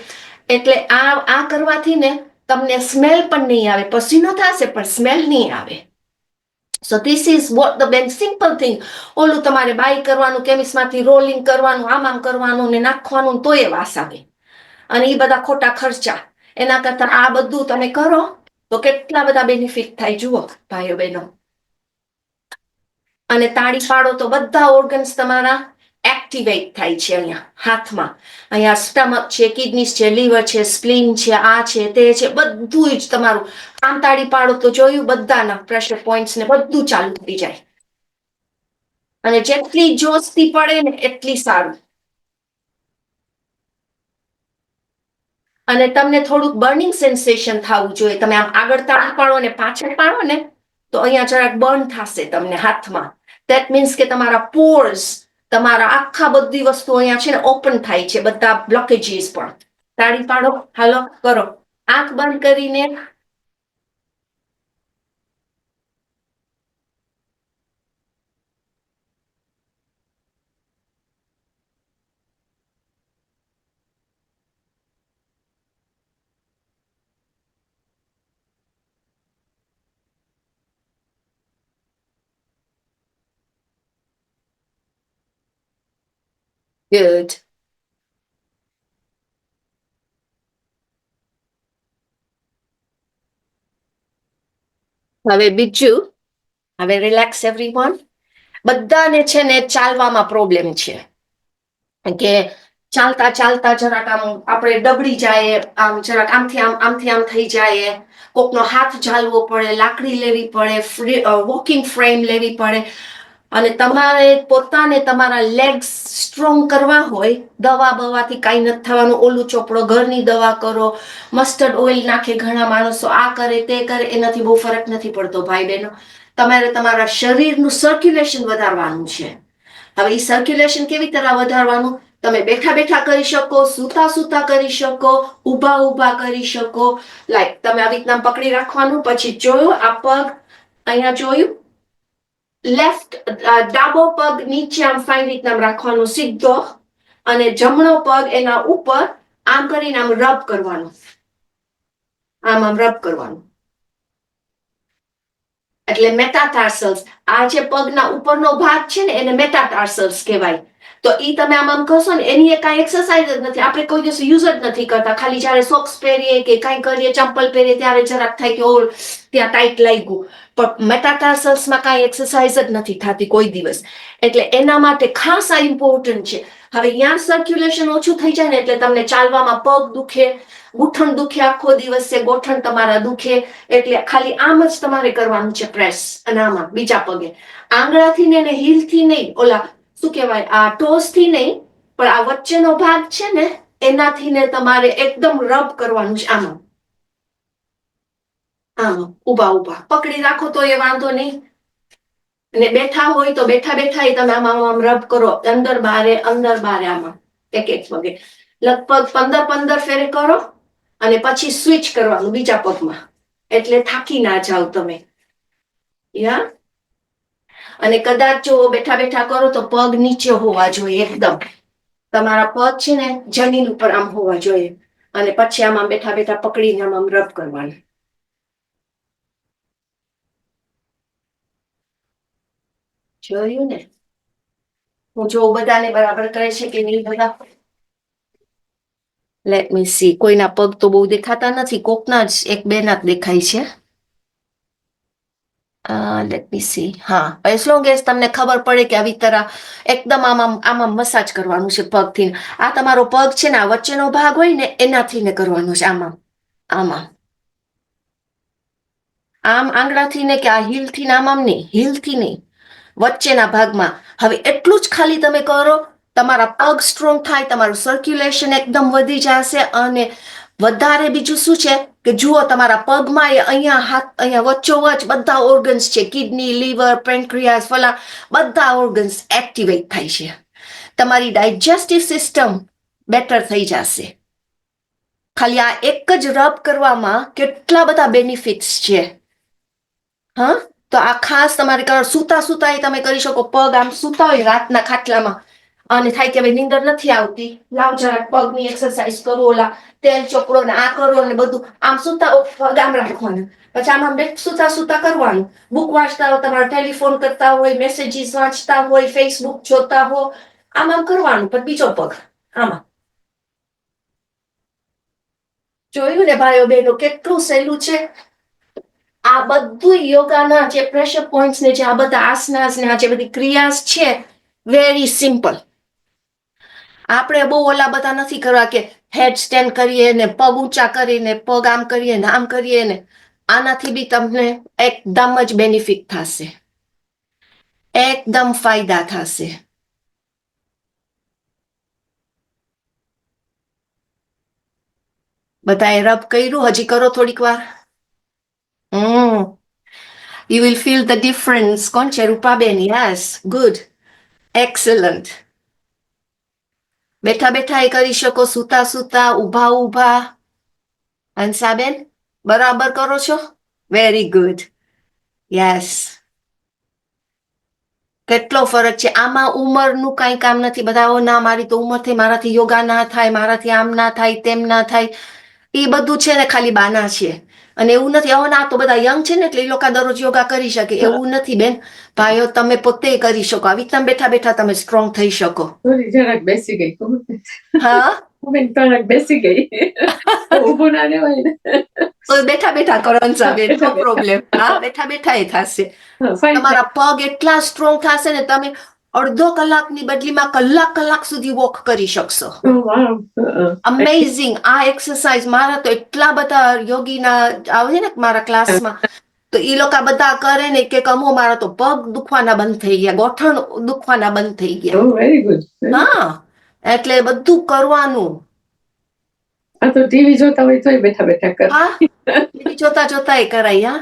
એટલે આ કરવાથી ને તમને સ્મેલ પણ નહીં આવે, પસીનો થશે પણ સ્મેલ નહીં આવે. So this is what the simple thing. ઓલું તમારે બાય કરવાનું, કેમિસ્ટમાંથી રોલિંગ કરવાનું, આમ કરવાનું ને નાખવાનું, તો એ વાસ આવે, અને એ બધા ખોટા ખર્ચા. એના કરતા આ બધું તમે કરો તો કેટલા બધા બેનિફિટ થાય, જુઓ ભાઈઓ બહેનો. અને તાળી પાડો તો બધા ઓર્ગન્સ તમારા એક્ટિવ એક્ટિવેટ થાય છે અહીંયા હાથમાં. અહીંયા સ્ટમક છે, કિડનીસ છે, લીવર છે, સ્પ્લીન છે, આ છે, તે છે, બધું જ તમારું આમ તાળી પાડો તો જોયું બધાના પ્રેશર પોઈન્ટ્સ ને બધું ચાલુ થઈ જાય. અને જેટલી જોશથી પડે ને એટલી સારું. અને તમને થોડુંક બર્નિંગ સેન્સેશન થવું જોઈએ. તમે આમ આગળ તાળી પાડો ને પાછળ પાડો ને તો અહીંયા જરાક બર્ન થશે તમને હાથમાં. દેટ મીન્સ કે તમારા પોર્સ, તમારા આખા બધી વસ્તુ અહીંયા છે ને ઓપન થાય છે, બધા બ્લોકેજીસ પણ. તાળી પાડો, હાલો કરો, આંખ બંધ કરીને. Good. હવે બીજું, હવે રિલેક્સ એવરીવન. બધાને છે ને ચાલવામાં પ્રોબ્લેમ છે કે ચાલતા ચાલતા જરાક આમ આપણે ડબડી જાય, આમ જરાક આમથી આમ થઈ જાય, કોકનો હાથ ઝાલવો પડે, લાકડી લેવી પડે, વોકિંગ ફ્રેમ લેવી પડે. અને તમારે પોતાને તમારા લેગ્સ સ્ટ્રોંગ કરવા હોય, દવા બવાથી કાંઈ નથી થવાનું. ઓલું ચોપડો, ઘરની દવા કરો, મસ્ટર્ડ ઓઇલ નાખે ઘણા માણસો, આ કરે તે કરે, એનાથી બહુ ફરક નથી પડતો ભાઈ બહેનો. તમારે તમારા શરીરનું સર્ક્યુલેશન વધારવાનું છે. હવે એ સર્ક્યુલેશન કેવી તરહ વધારવાનું? તમે બેઠા બેઠા કરી શકો, સૂતા સૂતા કરી શકો, ઊભા ઊભા કરી શકો. લાઈક તમે આવી રીતના પકડી રાખવાનું, પછી જોયું આ પગ અહીંયા જોયું, લેફ્ટ ડાબો પગ નીચે આમ ફાઈન રીતના રાખવાનો સીધો, અને જમણો પગ એના ઉપર આમ કરીને આમ રબ કરવાનું, આમ રબ કરવાનું. એટલે મેટાટાર્સલ્સ, આ જે પગના ઉપરનો ભાગ છે ને એને મેટાટાર્સલ્સ કહેવાય. તો ઈ તમે આમ કરશો ને એની એ કાંઈ એક્સરસાઇઝ જ નથી. આપણે કોઈ દિવસ યુઝ જ નથી કરતા. ખાલી જયારે સોક્સ પહેરીએ કે કાંઈ કરીએ, ચંપલ પહેરીએ ત્યારે જરાક થાય કે ઓ ત્યાં ટાઈટ લાગ્યું. પણ મેટાટાર્સલ્સમાં કાંઈ એક્સરસાઇઝ જ નથી થતી કોઈ દિવસ. એટલે એના માટે ખાસ આ ઇમ્પોર્ટન્ટ છે. હવે ત્યાં સર્ક્યુલેશન ઓછું થઈ જાય ને એટલે તમને ચાલવામાં પગ દુખે, ગૂંઠણ દુખે, આખો દિવસ છે ગોઠણ તમારા દુખે. એટલે ખાલી આમ જ તમારે કરવાનું છે પ્રેસ. અને આમાં બીજા પગે આંગળાથી ને હીલથી નહીં, ઓલા શું કહેવાય આ ટોસ થી નહીં, પણ આ વચ્ચેનો ભાગ છે ને એનાથી ને તમારે એકદમ રબ કરવાનું છે. આમાં આમાં ઊભા ઊભા પકડી રાખો તો એ વાંધો નહીં. અને બેઠા હોય તો બેઠા બેઠા એ તમે આમ રબ કરો, અંદર બારે આમાં એક એક પગે લગભગ 15 ફેરે કરો. અને પછી સ્વિચ કરવાનું બીજા પગમાં, એટલે થાકી ના જાવ તમે. યા અને કદાચ જો બેઠા બેઠા કરો તો પગ નીચે હોવા જોઈએ એકદમ. તમારા પગ છે ને જમીન ઉપર આમ હોવા જોઈએ. અને પછી આમ બેઠા બેઠા પકડીને આમ રબ કરવાનું. જોયું ને? હું જો બધાને બરાબર કરે છે કે નહીં બધા. લેટ મી સી, કોઈના પગ તો બહુ દેખાતા નથી, કોકના જ એક બે ના જ દેખાય છે. Let me C. હા, એઝ લોંગ એઝ તમને ખબર પડે કે આવી તરહ એકદમ આમાં મસાજ કરવાનું છે પગથી. આ તમારો પગ છે ને આ વચ્ચેનો ભાગ હોય ને એનાથી ને કરવાનું છે. આમાં આમ આંગળાથી ને કે આ હીલથી ને આમ નહીં, હીલથી નહીં, વચ્ચેના ભાગમાં. હવે એટલું જ ખાલી તમે કરો, તમારા પગ સ્ટ્રોંગ થાય, તમારું સર્ક્યુલેશન એકદમ વધી જશે. અને વધારે બીજું શું છે કે જુઓ તમારા પગમાં અહીંયા હાથ, અહીંયા વચ્ચોવચ બધા ઓર્ગન્સ છે, કિડની, લીવર, પેન્ક્રિયાસ, ફલા બધા ઓર્ગન્સ એક્ટિવેટ થાય છે. તમારી ડાયજેસ્ટિવ સિસ્ટમ બેટર થઈ જશે. ખાલી આ એક જ રબ કરવામાં કેટલા બધા બેનિફિટ્સ છે. હા, તો આ ખાસ તમારે કરો. સૂતા સૂતા એ તમે કરી શકો. પગ આમ સૂતા હોય રાતના ખાટલામાં અને થાય કે હવે નીંદર નથી આવતી, લાવ જરાક પગની એક્સરસાઇઝ કરો, ઓલા તેલ ચોપડો ને આ કરો ને બધું આમ સૂતા પગ આમ રાખવાનું. પછી આમ સૂતા સૂતા કરવાનું. બુક વાંચતા હોય, તમારો ટેલિફોન કરતા હોય, મેસેજીસ વાંચતા હોય, ફેસબુક જોતા હો, આમ કરવાનું. પણ બીજો પગ આમાં. જોયું ને ભાઈઓ બહેનો કેટલું સહેલું છે. આ બધું યોગાના જે પ્રેશર પોઈન્ટ્સ ને જે આ બધા આસનાસ ને આ જે બધી ક્રિયાસ છે, વેરી સિમ્પલ. આપણે બહુ ઓલા બધા નથી કરવા કે હેડ સ્ટેન્ડ કરીએ ને પગ ઊંચા કરીને પગ આમ કરીએ ને આમ કરીએ ને. આનાથી બી તમને એકદમ જ બેનિફિટ થશે, એકદમ ફાયદા થશે. બધાએ રબ કર્યું? હજી કરો થોડીક વાર. You will feel the difference. કોણ છે? રૂપાબેન. Yes, good, excellent. બેઠા બેઠા એ કરી શકો, સૂતા સૂતા, ઊભા ઊભા. હંસાબેન, બરાબર કરો છો? Very good. યસ. કેટલો ફરક છે આમાં. ઉંમરનું કાંઈ કામ નથી. બધા ના મારી તો ઉંમર થઈ, મારાથી યોગા ના થાય, મારાથી આમ ના થાય, તેમ ના થાય. એ બધું છે ને ખાલી બાના છે. અને એવું નથી, હવે ના તો બધા યંગ છે ને એટલે એ લોકો દરરોજ યોગા કરી શકે, એવું નથી બેન. ભાઈઓ, તમે પોતે કરી શકો. આવી તમે બેઠા બેઠા તમે સ્ટ્રોંગ થઈ શકો. થોડી જરાક બેસી ગઈ. હા, બેન જરાક બેસી ગઈ. ઊભું ના રહેવાય ને. તો બેઠા બેઠા કરો હંસાબેન, નો બેઠા બેઠા. પ્રોબ્લેમ. હા, બેઠા બેઠા એ થશે. ફાઇન. તમારા પગ એટલા સ્ટ્રોંગ થશે ને, તમે અડધો કલાકની બદલીમાં કલાક સુધી વોક કરી શકશો. અમેઝિંગ. આ એક્સરસાઇઝ મારા તો એટલા બધા યોગીના આવે છે ને મારા ક્લાસમાં, તો એ લોકો બધા કરે ને કે કમો મારા તો પગ દુખવાના બંધ થઈ ગયા, ગોઠણ દુખવાના બંધ થઈ ગયા. Very good. હા, એટલે બધું કરવાનું. આ તો ટીવી જોતા હોય તોય બેઠા બેઠા કર. હા, ટીવી જોતા જોતા એ કરાય. હા,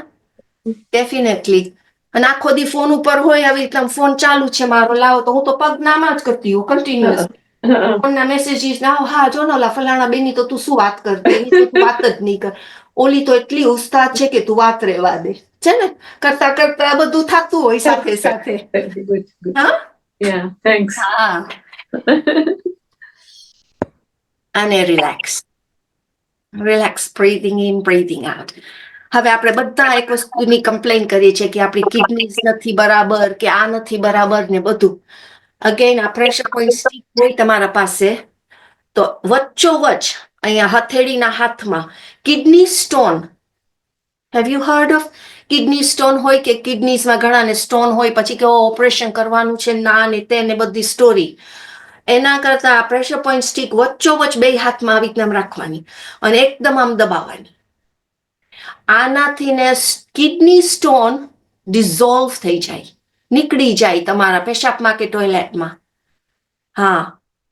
ડેફિનેટલી. અને આખો દી ફોન ઉપર હોય, આવી રીતે ફોન ચાલુ છે મારો, લાવો તો હું તો પગ નામાં જ કરતી હોઉં કન્ટિન્યુઅસ. ફોનના મેસેજીસ ના, હા જો ને ઓલા ફલાણા બેની તો તું શું વાત કરતી, એની તો તું વાત જ નહીં કર. ઓલી તો એટલી ઉસ્તાદ છે કે તું વાત રહેવા દે. છે ને, કરતા કરતા બધું થતું હોય સાથે સાથે. હા, યા, થેન્ક્સ. હા. અને relax, breathing in, breathing out. હવે આપણે બધા એક વસ્તુની કમ્પ્લેન કરીએ છીએ કે આપણી કિડનીઝ નથી બરાબર, કે આ નથી બરાબર ને બધું. અગેન, આ પ્રેશર પોઈન્ટ સ્ટીક હોય તમારા પાસે, તો વચ્ચોવચ અહીંયા હથેળીના હાથમાં kidney stone. Have you heard of kidney stone? હોય કે કિડનીઝમાં ઘણાને સ્ટોન હોય, પછી કે ઓપરેશન કરવાનું છે, ના ને તેને બધી સ્ટોરી. એના કરતા પ્રેશર પોઈન્ટ સ્ટીક વચ્ચોવચ બે હાથમાં આવી રીતે રાખવાની અને એકદમ આમ દબાવવાની. આનાથી ને કિડની સ્ટોન ડિઝોલ્વ થઈ જાય, નીકળી જાય તમારા પેશાબમાં કે ટોયલેટમાં. હા,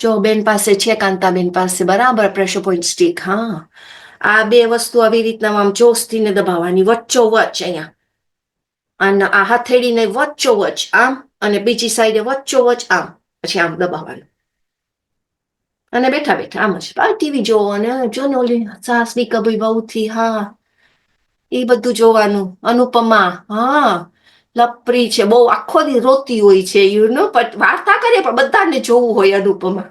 જો બેન પાસે છે, કાંતાબેન પાસે બરાબર પ્રેશર પોઈન્ટ સ્ટીક. હા, આ બે વસ્તુ આવી રીતના આમ જોશથી ને દબાવવાની વચ્ચોવચ અહીંયા. અને આ હથેળીને વચ્ચોવચ આમ, અને બીજી સાઈડે વચ્ચોવચ આમ, પછી આમ દબાવવાનું. અને બેઠા બેઠા આમ જ ટીવી જોવો અને જો ને ઓલી સાસની કભી બહુ થી. હા, એ બધું જોવાનું. અનુપમા, હા, લપરી છે બહુ, આખો દી રોતી હોય છે. વાર્તા કરીએ પણ બધાને જોવું હોય અનુપમા.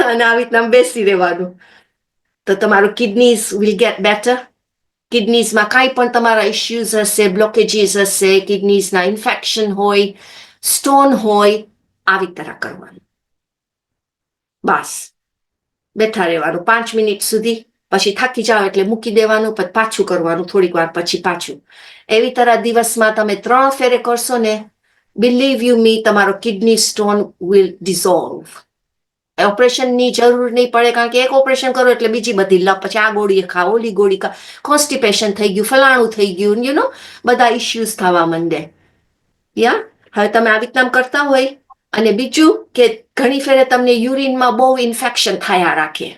અને આવી રીતના બેસી રહેવાનું, તો તમારું કિડનીઝ વિલ ગેટ બેટર. કિડનીઝમાં કાંઈ પણ તમારા ઇશ્યુઝ હશે, બ્લોકેજીસ હશે, કિડનીઝના ઇન્ફેક્શન હોય, સ્ટોન હોય, આવી તરહ કરવાનું. બસ બેઠા રહેવાનું 5 મિનિટ સુધી. પછી થાકી જાઓ એટલે મૂકી દેવાનું, પછી પાછું કરવાનું થોડીક વાર પછી પાછું. એવી તરહ દિવસમાં તમે 3 ફેરે કરશો ને, બિલીવ યુ મી, તમારો કિડની સ્ટોન વિલ ડિઝોલ્વ. ઓપરેશનની જરૂર નહીં પડે, કારણ કે એક ઓપરેશન કરો એટલે બીજી બધી લપ, પછી આ ગોળી ખાઓ, ઓલી ગોળી ખાઓ, કોન્સ્ટિપેશન થઈ ગયું, ફલાણું થઈ ગયું, બધા ઇશ્યુઝ થવા માંડે. યા, હવે તમે આવી રીતના કરતા હોય. અને બીજું કે ઘણી ફેરે તમને યુરિનમાં બહુ ઇન્ફેક્શન થયા રાખે,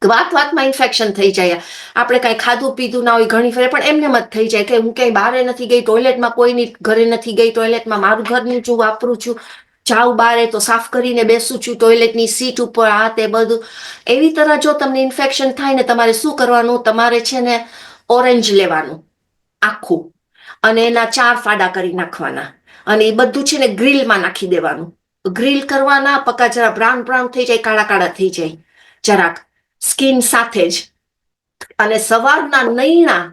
વાતમાં ઇન્ફેક્શન થઈ જાય. આપણે કાંઈ ખાધું પીધું ના હોય ઘણી ફેરે, પણ એમને જ થઈ જાય કે હું ક્યાંય બહાર નથી ગઈ, ટોયલેટમાં કોઈની ઘરે નથી ગઈ, ટોયલેટમાં મારું ઘરનું છું, વાપરું છું, જાઉં બારે તો સાફ કરીને બેસું છું, ટોયલેટની સીટ ઉપર, આ તે બધું. એવી તરહ જો તમને ઇન્ફેક્શન થાય ને, તમારે શું કરવાનું? તમારે છે ને ઓરેન્જ લેવાનું આખું, અને એના 4 ફાડા કરી નાખવાના, અને એ બધું છે ને ગ્રીલમાં નાખી દેવાનું. ગ્રીલ કરવાના, પક્કા જરા બ્રાઉન બ્રાઉન થઈ જાય, કાળા કાળા થઈ જાય જરાક સ્કિન સાથે જ. અને સવારના નૈણા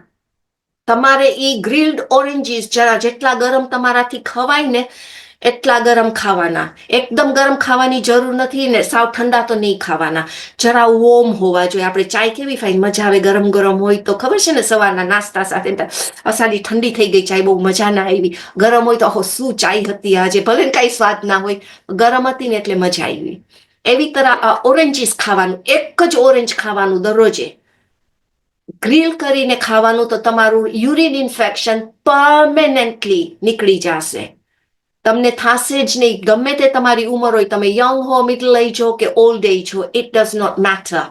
તમારે એ ગ્રીલ્ડ ઓરેન્જીસ જરા જેટલા ગરમ તમારાથી ખવાય ને એટલા ગરમ ખાવાના. એકદમ ગરમ ખાવાની જરૂર નથી ને સાવ ઠંડા તો નહીં ખાવાના. જરા વોર્મ હોવા જોઈએ. આપણે ચાય કેવી ફાઈન મજા આવે ગરમ ગરમ હોય તો, ખબર છે ને, સવારના નાસ્તા સાથે અસાડી ઠંડી થઈ ગઈ ચાય, બહુ મજા ના આવી. ગરમ હોય તો શું ચાય હતી આજે, ભલે ને કઈ સ્વાદ ના હોય, ગરમ હતી ને એટલે મજા આવી. એવી તરહ ઓરેન્જીસ ખાવાનું, એક જ ઓરેન્જ ખાવાનું દરરોજે. ગ્રીલ કરીને ખાવાનું તો તમારું યુરિન ઇન્ફેક્શન પરમેનન્ટલી નીકળી જશે. તમને થશે જ નહીં. ગમે તે તમારી ઉંમર હોય, તમે યંગ હો, મિડલ એજ હો કે ઓલ્ડ એજ હો, ઇટ ડઝ નોટ મેટર.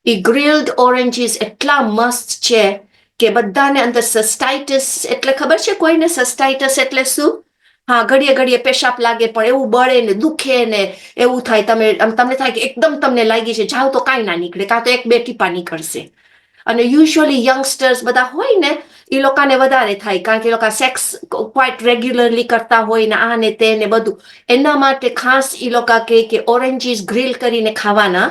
એ ગ્રીલ્ડ ઓરેન્જીસ એટલા મસ્ત છે કે બધાને અંદર સસ્ટાઇટિસ એટલે ખબર છે કોઈને? સસ્ટાઇટિસ એટલે શું? હા, ઘડીએ ઘડીએ પેશાબ લાગે પણ એવું બળે ને દુખે ને એવું થાય. તમને થાય કે એકદમ તમને લાગી છે, જાવ તો કાંઈ ના નીકળે, કાં તો એક બે ટીપા નીકળશે. અને યુઝ્યુઅલી યંગસ્ટર્સ બધા હોય ને, એ લોકોને વધારે થાય, કારણ કે એ લોકો સેક્સ ક્વાઇટ રેગ્યુલરલી કરતા હોય ને આ ને તે ને બધું. એના માટે ખાસ એ લોકો કે ઓરેન્જીસ ગ્રીલ કરીને ખાવાના,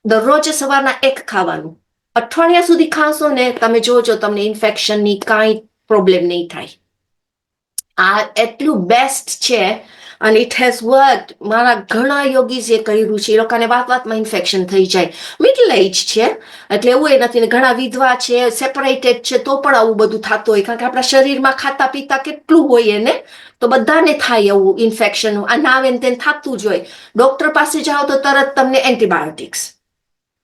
દરરોજ સવારના એક ખાવાનું. અઠવાડિયા સુધી ખાશો ને, તમે જોજો તમને ઇન્ફેક્શનની કાંઈ પ્રોબ્લેમ નહીં થાય. આ એટલું બેસ્ટ છે અને ઇટ હેઝ વર્કડ. મારા ઘણા યોગીઝે કર્યું છે. એ લોકોને વાતમાં ઇન્ફેક્શન થઈ જાય. મિડલ એજ છે એટલે એવું એ નથી ને, ઘણા વિધવા છે, સેપરેટેડ છે, તો પણ આવું બધું થતું હોય, કારણ કે આપણા શરીરમાં ખાતા પીતા કેટલું હોય ને, તો બધાને થાય એવું ઇન્ફેક્શન. આ નાવે ને તેને થતું જ હોય. ડોક્ટર પાસે જાઓ તો તરત તમને એન્ટીબાયોટિક્સ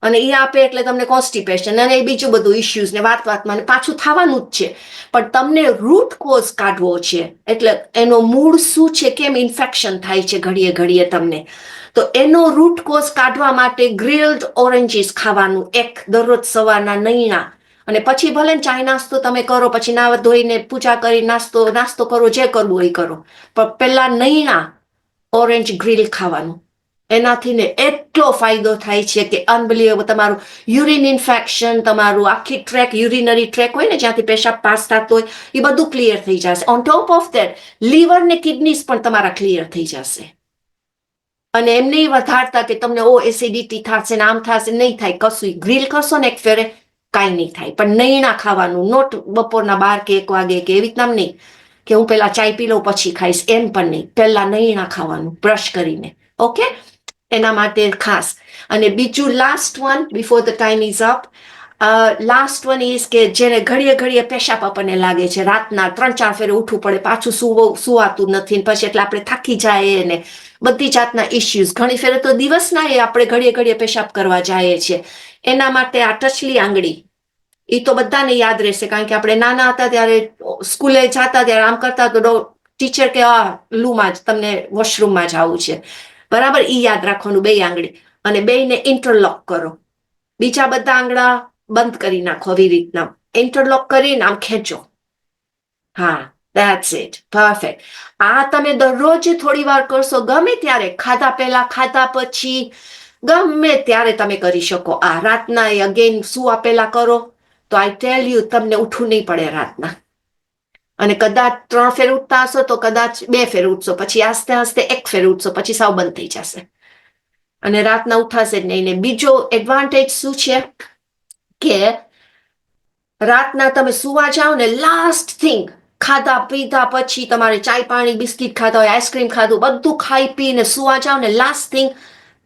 અને એ આપે એટલે તમને કોન્સ્ટિપેશન અને એ બીજું બધું ઇશ્યુઝ ને વાતમાં પાછું થવાનું જ છે. પણ તમને રૂટ કોઝ કાઢવો છે, એટલે એનો મૂળ શું છે, કેમ ઇન્ફેક્શન થાય છે ઘડીએ ઘડીએ તમને, તો એનો રૂટ કોઝ કાઢવા માટે ગ્રીલ્ડ ઓરેન્જીસ ખાવાનું એક દરરોજ સવારના નૈણા. અને પછી ભલે ચાય નાસ્તો તમે કરો, પછી નાવા ધોઈને પૂજા કરી નાસ્તો કરો, જે કરવું હોય કરો, પણ પેલા નૈણા ઓરેન્જ ગ્રીલ ખાવાનું. એનાથી ને એટલો ફાયદો થાય છે કે અનબિલિવેબલ. તમારું યુરિન ઇન્ફેક્શન, તમારું આખી ટ્રેક, યુરિનરી ટ્રેક હોય ને જ્યાંથી પેશાબ પાસ થતો હોય, એ બધું ક્લિયર થઈ જશે. On top of that liver ને કિડનીઝ પણ તમારા ક્લિયર થઈ જશે. અને એમ નહીં વધારતા કે તમને એસિડિટી થશે ને આમ થશે, નહીં થાય કશું. ગ્રીલ કરશો ને એક ફેરે કાંઈ નહીં થાય. પણ નૈણા ખાવાનું, નોટ બપોરના 12 કે 1 વાગે કે એવી રીતના નહીં કે હું પેલા ચાય પી લઉં પછી ખાઈશ, એમ પણ નહીં. પેલા નૈણા ખાવાનું બ્રશ કરીને. ઓકે, એના માટે ખાસ. અને બીજું last one before the time is up, last one is કે જેને ઘડીએ ઘડીએ પેશાબ આપણને લાગે છે, રાતના 3-4 ફેરે ઉઠવું પડે, પાછું સુવાતું નથી, પછી એટલે આપણે થાકી જાય ને બધી જાતના ઇશ્યુઝ. ઘણી ફેરે તો દિવસના આપણે ઘડીએ ઘડીએ પેશાબ કરવા જઈએ છીએ. એના માટે આ ટચલી આંગળી એ તો બધાને યાદ રહેશે, કારણ કે આપણે નાના હતા ત્યારે સ્કૂલે જતા ત્યારે આમ કરતા તો ટીચર કે લૂમાં જ તમને વોશરૂમમાં જવું છે, બરાબર. ઈ યાદ રાખવાનું, 2 આંગળી. અને બેયને ઇન્ટરલોક કરો. બીજા બધા આંગળા બંધ કરી નાખો આવી રીતના, ઇન્ટરલોક કરીને આમ ખેંચો. હા, ધેટ્સ ઇટ, પરફેક્ટ. આ તમે દરરોજ થોડી વાર કરશો, ગમે ત્યારે, ખાધા પહેલા, ખાધા પછી, ગમે ત્યારે તમે કરી શકો. આ રાતના અગેન સુવા પહેલા કરો તો આઈ ટેલ યુ તમને ઉઠવું નહીં પડે રાતના. અને કદાચ 3 ફેર ઉઠતા હશો તો કદાચ 2 ફેર ઉઠશો, પછી આસ્તે આસ્તે 1 ફેર ઉઠશો, પછી સાવ બંધ થઈ જશે અને રાતના ઉઠાશે જ નહીં. ને બીજો એડવાન્ટેજ શું છે કે રાતના તમે સુવા જાઓ ને, લાસ્ટ થિંગ ખાધા પીધા પછી, તમારે ચાય પાણી બિસ્કિટ ખાધા હોય, આઈસ્ક્રીમ ખાધું, બધું ખાઈ પીને સુવા જાઓ ને, લાસ્ટ થિંગ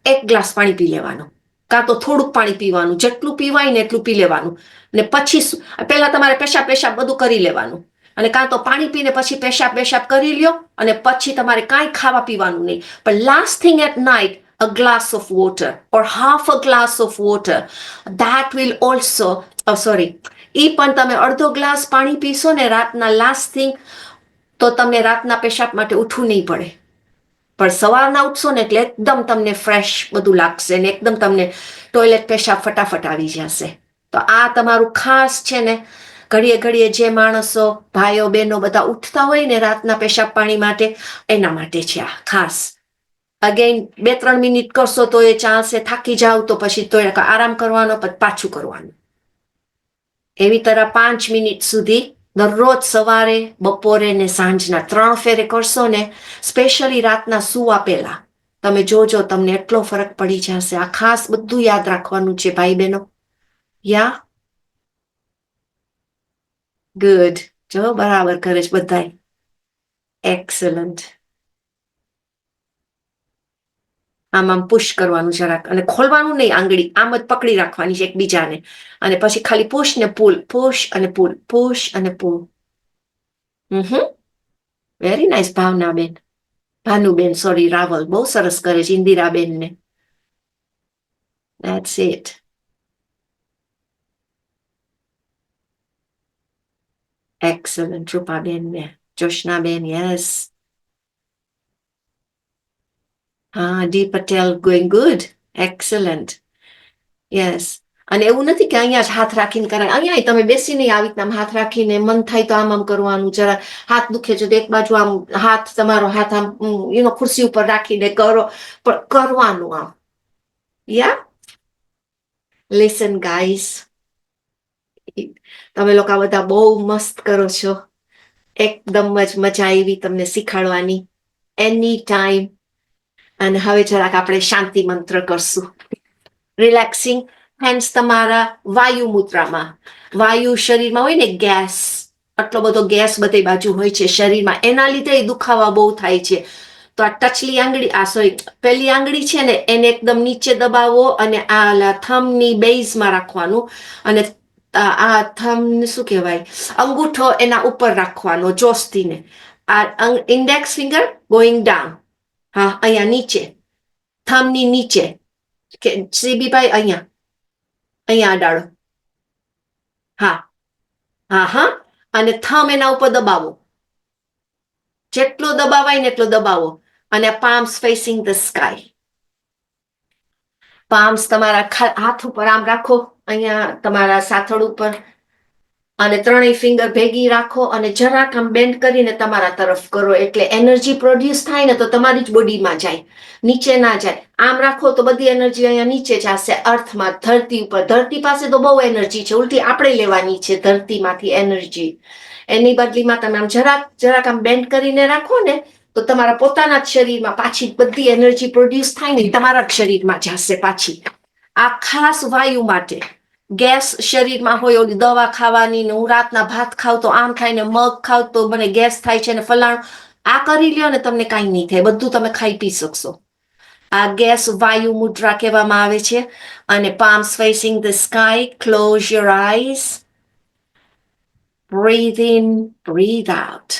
1 ગ્લાસ પાણી પી લેવાનું, કાં તો થોડુંક પાણી પીવાનું, જેટલું પીવાય ને એટલું પી લેવાનું. ને પછી પહેલા તમારે પેશાબ બધું કરી લેવાનું, અને કાં તો પાણી પીને પછી પેશાબ કરી લ્યો, અને પછી તમારે કાંઈ ખાવા પીવાનું નહીં. પણ last thing at night, a glass of water or half a glass of water, that will also, ઈ પણ તમે અડધો ગ્લાસ પાણી પીશો ને રાતના, લાસ્ટ થિંગ, તો તમને રાતના પેશાબ માટે ઉઠવું નહીં પડે. પણ સવારના ઉઠશો ને એટલે એકદમ તમને ફ્રેશ બધું લાગશે ને એકદમ તમને ટોયલેટ પેશાબ ફટાફટ આવી જશે. તો આ તમારું ખાસ છે ને, ઘડીએ ઘડીએ જે માણસો, ભાઈઓ બહેનો બધા ઉઠતા હોય ને રાતના પેશાબ પાણી માટે, એના માટે છે આ ખાસ. અગેન 2-3 મિનિટ કરશો તો એ ચાલશે, થાકી જાવ તો પછી તો આરામ કરવાનો, પછી પાછું કરવાનું. એવી તરહ 5 મિનિટ સુધી દરરોજ સવારે, બપોરે ને સાંજના 3 ફેરે કરશો ને, સ્પેશિયલી રાતના સુવા પહેલા, તમે જોજો તમને એટલો ફરક પડી જશે. આ ખાસ બધું યાદ રાખવાનું છે ભાઈ બહેનો. યા ગુડ, જો બરાબર કરે છે બધાય, એક્સલન્ટ. આમ પુશ કરવાનું જરાક, અને ખોલવાનું નહીં, આંગળી આમ જ પકડી રાખવાની છે એકબીજાને, અને પછી ખાલી પુશ ને પુલ, પુશ અને પુલ, પુશ અને pull. Very nice Bhavnaben, Bhanuben, sorry Raval, બહુ સરસ કરે છે ઇન્દિરાબેન ને. That's it. Excellent, રૂપાબેન ને જોશનાબેન, yes. D Patel, going good. Excellent. Yes. અને એવું નથી કે અહીંયા જ હાથ રાખીને કરાય, અહીંયા તમે બેસીને આવી રીતના આમ હાથ રાખીને મન થાય તો આમ કરવાનું, જરા હાથ દુખે છે તો એક બાજુ આમ હાથ, તમારો હાથ આમ ખુરશી ઉપર રાખીને કરો, પણ કરવાનું આમ. યા લિસન ગાઈઝ, તમે લોકો બધા બહુ મસ્ત કરો છો, એકદમ જ મજા આવી તમને શીખવાડવાની, એની ટાઈમ. અને હવે જરાક આપણે શાંતિ મંત્ર કરશું. રિલેક્સિંગ હેન્ડ્સ તમારા વાયુ મુદ્રામાં. વાયુ શરીરમાં હોય ને, ગેસ, આટલો બધો ગેસ બધી બાજુ હોય છે શરીરમાં, એના લીધે દુખાવા બહુ થાય છે. તો આ ટચલી આંગળી, પહેલી આંગળી છે ને એને એકદમ નીચે દબાવો, અને આ થંબની બેઝમાં રાખવાનું, અને આ થંબ શું કહેવાય, અંગૂઠો એના ઉપર રાખવાનો જોસ્તીને. આ ઇન્ડેક્સ ફિંગર ગોઈંગ ડાઉન, હા અહીંયા નીચે, થંબની નીચે, કે સીબીભાઈ અહીંયા અડાડો, હા, અને થંબ એના ઉપર દબાવો, જેટલો દબાવાય ને એટલો દબાવો, અને palms facing the sky. Palms તમારા હાથ ઉપર આમ રાખો, અહીંયા તમારા સાથળ ઉપર, અને ત્રણેય ફિંગર ભેગી રાખો, અને જરાક આમ બેન્ડ કરીને તમારા તરફ કરો, એટલે એનર્જી પ્રોડ્યુસ થાય ને તો તમારી જ બોડીમાં જાય, નીચે ના જાય. આમ રાખો તો બધી એનર્જી અહીંયા નીચે જશે, અર્થમાં, ધરતી ઉપર. ધરતી પાસે તો બહુ એનર્જી છે, ઉલટી આપણે લેવાની છે ધરતીમાંથી એનર્જી. એની બદલીમાં તમે આમ જરાક આમ બેન્ડ કરીને રાખો ને, તો તમારા પોતાના જ શરીરમાં પાછી બધી એનર્જી પ્રોડ્યુસ થાય ને તમારા જ શરીરમાં જશે પાછી. આ ખાસ વાયુ માટે. ગેસ શરીરમાં હોય, ઓલી દવા ખાવાની ને, હું રાતના ભાત ખાવ તો આમ થાય ને, મગ ખાવ તો મને ગેસ થાય છે ને ફલાણું, આ કરી લ્યો ને તમને કાંઈ નહીં થાય, બધું તમે ખાઈ પી શકશો. આ ગેસ વાયુ મુદ્રા કહેવામાં આવે છે. અને palms facing the sky, close your eyes, breathe in, breathe out.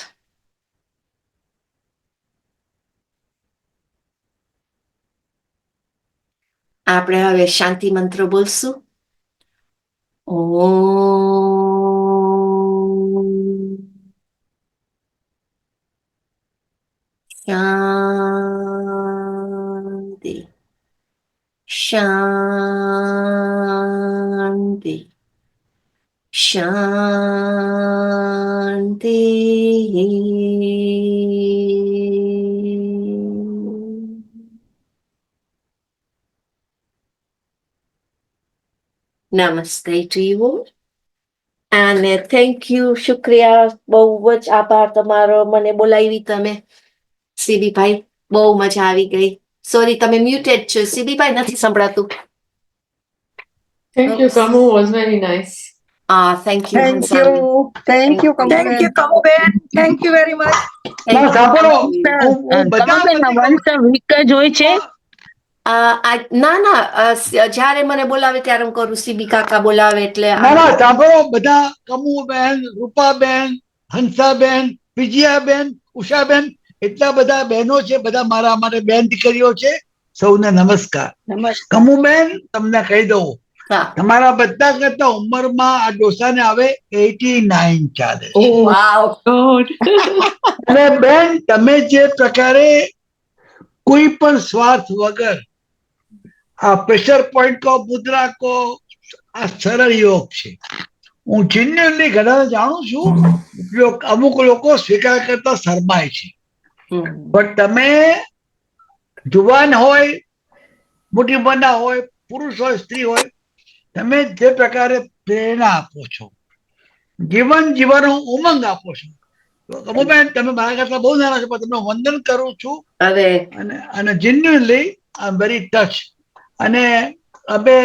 આપણે હવે શાંતિ મંત્ર બોલશું. શાંતિ, શાંતિ, શાંતિ. Namaste to you all. અને થેન્ક યુ, શુક્રિયા, બહુ જ આભાર તમારો, મને બોલાવી તમે સીબીભાઈ, બહુ મજા આવી ગઈ. સોરી તમે મ્યુટેડ છો સીબીભાઈ, નથી સંભળાતું. Thank you, Kamu. Was very nice. Thank you. Thank you. Thank you, Kamuben. Thank you very much. સાંભળો, once a week જ હોય છે. ના, જ્યારે મને બોલાવે ત્યારે હું કરું, સીબી કાકા બોલાવે એટલે. સાંભળો, બધા કમુબેન, રૂપાબેન, હંસાબેન, વિજયાબેન, ઉષાબેન, એટલા બધા બહેનો છે, બધા મારા માટે બેન દીકરીઓ છે, સૌને નમસ્કાર. કમુબેન, તમને કહી દઉં, તમારા બધા કરતા ઉંમરમાં આ ડોસાને આવે 89 ચાલે. અને બેન, તમે જે પ્રકારે કોઈ પણ સ્વાર્થ વગર આ પ્રેશર પોઈન્ટ કો મુદ્રા કો, આ સરળ યોગ છે. હું જીન્યુઅલી ઘણા જાણું છું, અમુક લોકો સ્વીકાર કરતા શરમાય છે, પણ તમે જુવાન હોય, મોટી ઉંમરના હોય, પુરુષ હોય, સ્ત્રી હોય, તમે જે પ્રકારે પ્રેરણા આપો છો, જીવન જીવવાનો ઉમંગ આપો છો, કમુબેન, તમે મારા કરતા બહુ નાના છો, પણ તમને વંદન કરું છું. અને genuinely I am very touch. અને હવે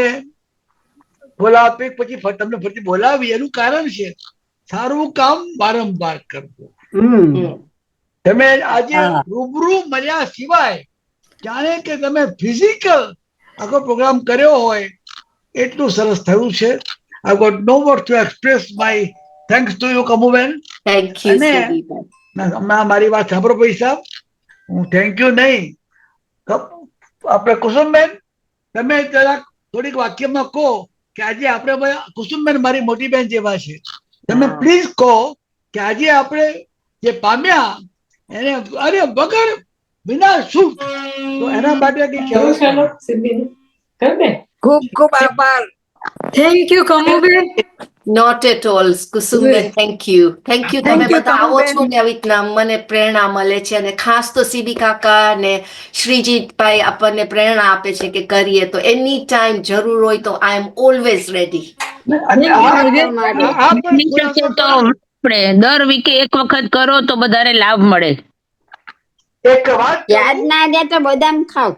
બોલાવી પછી તમને ફરીથી બોલાવી, એનું કારણ છે સારું કામ વારંવાર કરવું. તમે આજે રૂબરૂ મળ્યા સિવાય જાણે કે તમે ફિઝિકલ આખો પ્રોગ્રામ કર્યો હોય એટલું સરસ થયું છે. I got no word to express my thanks to you Kamuben. Thank you, અને Siddhi. મારી વાત સાંભળો ભાઈ સાહેબ, હું થેન્ક યુ નહીં, આપણે કુસુમબેન તમે જરાક થોડીક વાક્યમાં કહો કે આજે આપણે કુસુમબેન મારી મોટી બેન જેવા છે, તમે પ્લીઝ કહો કે આજે આપણે જે પામ્યા એને અરે વગર વિના શું, તો એના માટે કઈ ચાલો કહેવું? સિદ્ધિ કર દે. ખૂબ ખૂબ આભાર. Thank you Kamuben. Not at all, Kusumben. Thank you. Thank you. Thank તમે you, બધા આવો કમુબેન. છો ને આવી રીતના મને પ્રેરણા મળે છે, અને ખાસ તો સીબી કાકા ને શ્રીજીતભાઈ આપણને પ્રેરણા આપે છે કે કરીએ, તો એની ટાઈમ જરૂર હોય તો આઈ એમ ઓલવેઝ રેડી. અને આ પણ બની શકે તો આપણે દર વીકે એક વખત કરો તો બધાને લાભ મળે. એક વાત યાદ કહું? ના દે તો બદામ ખાવ.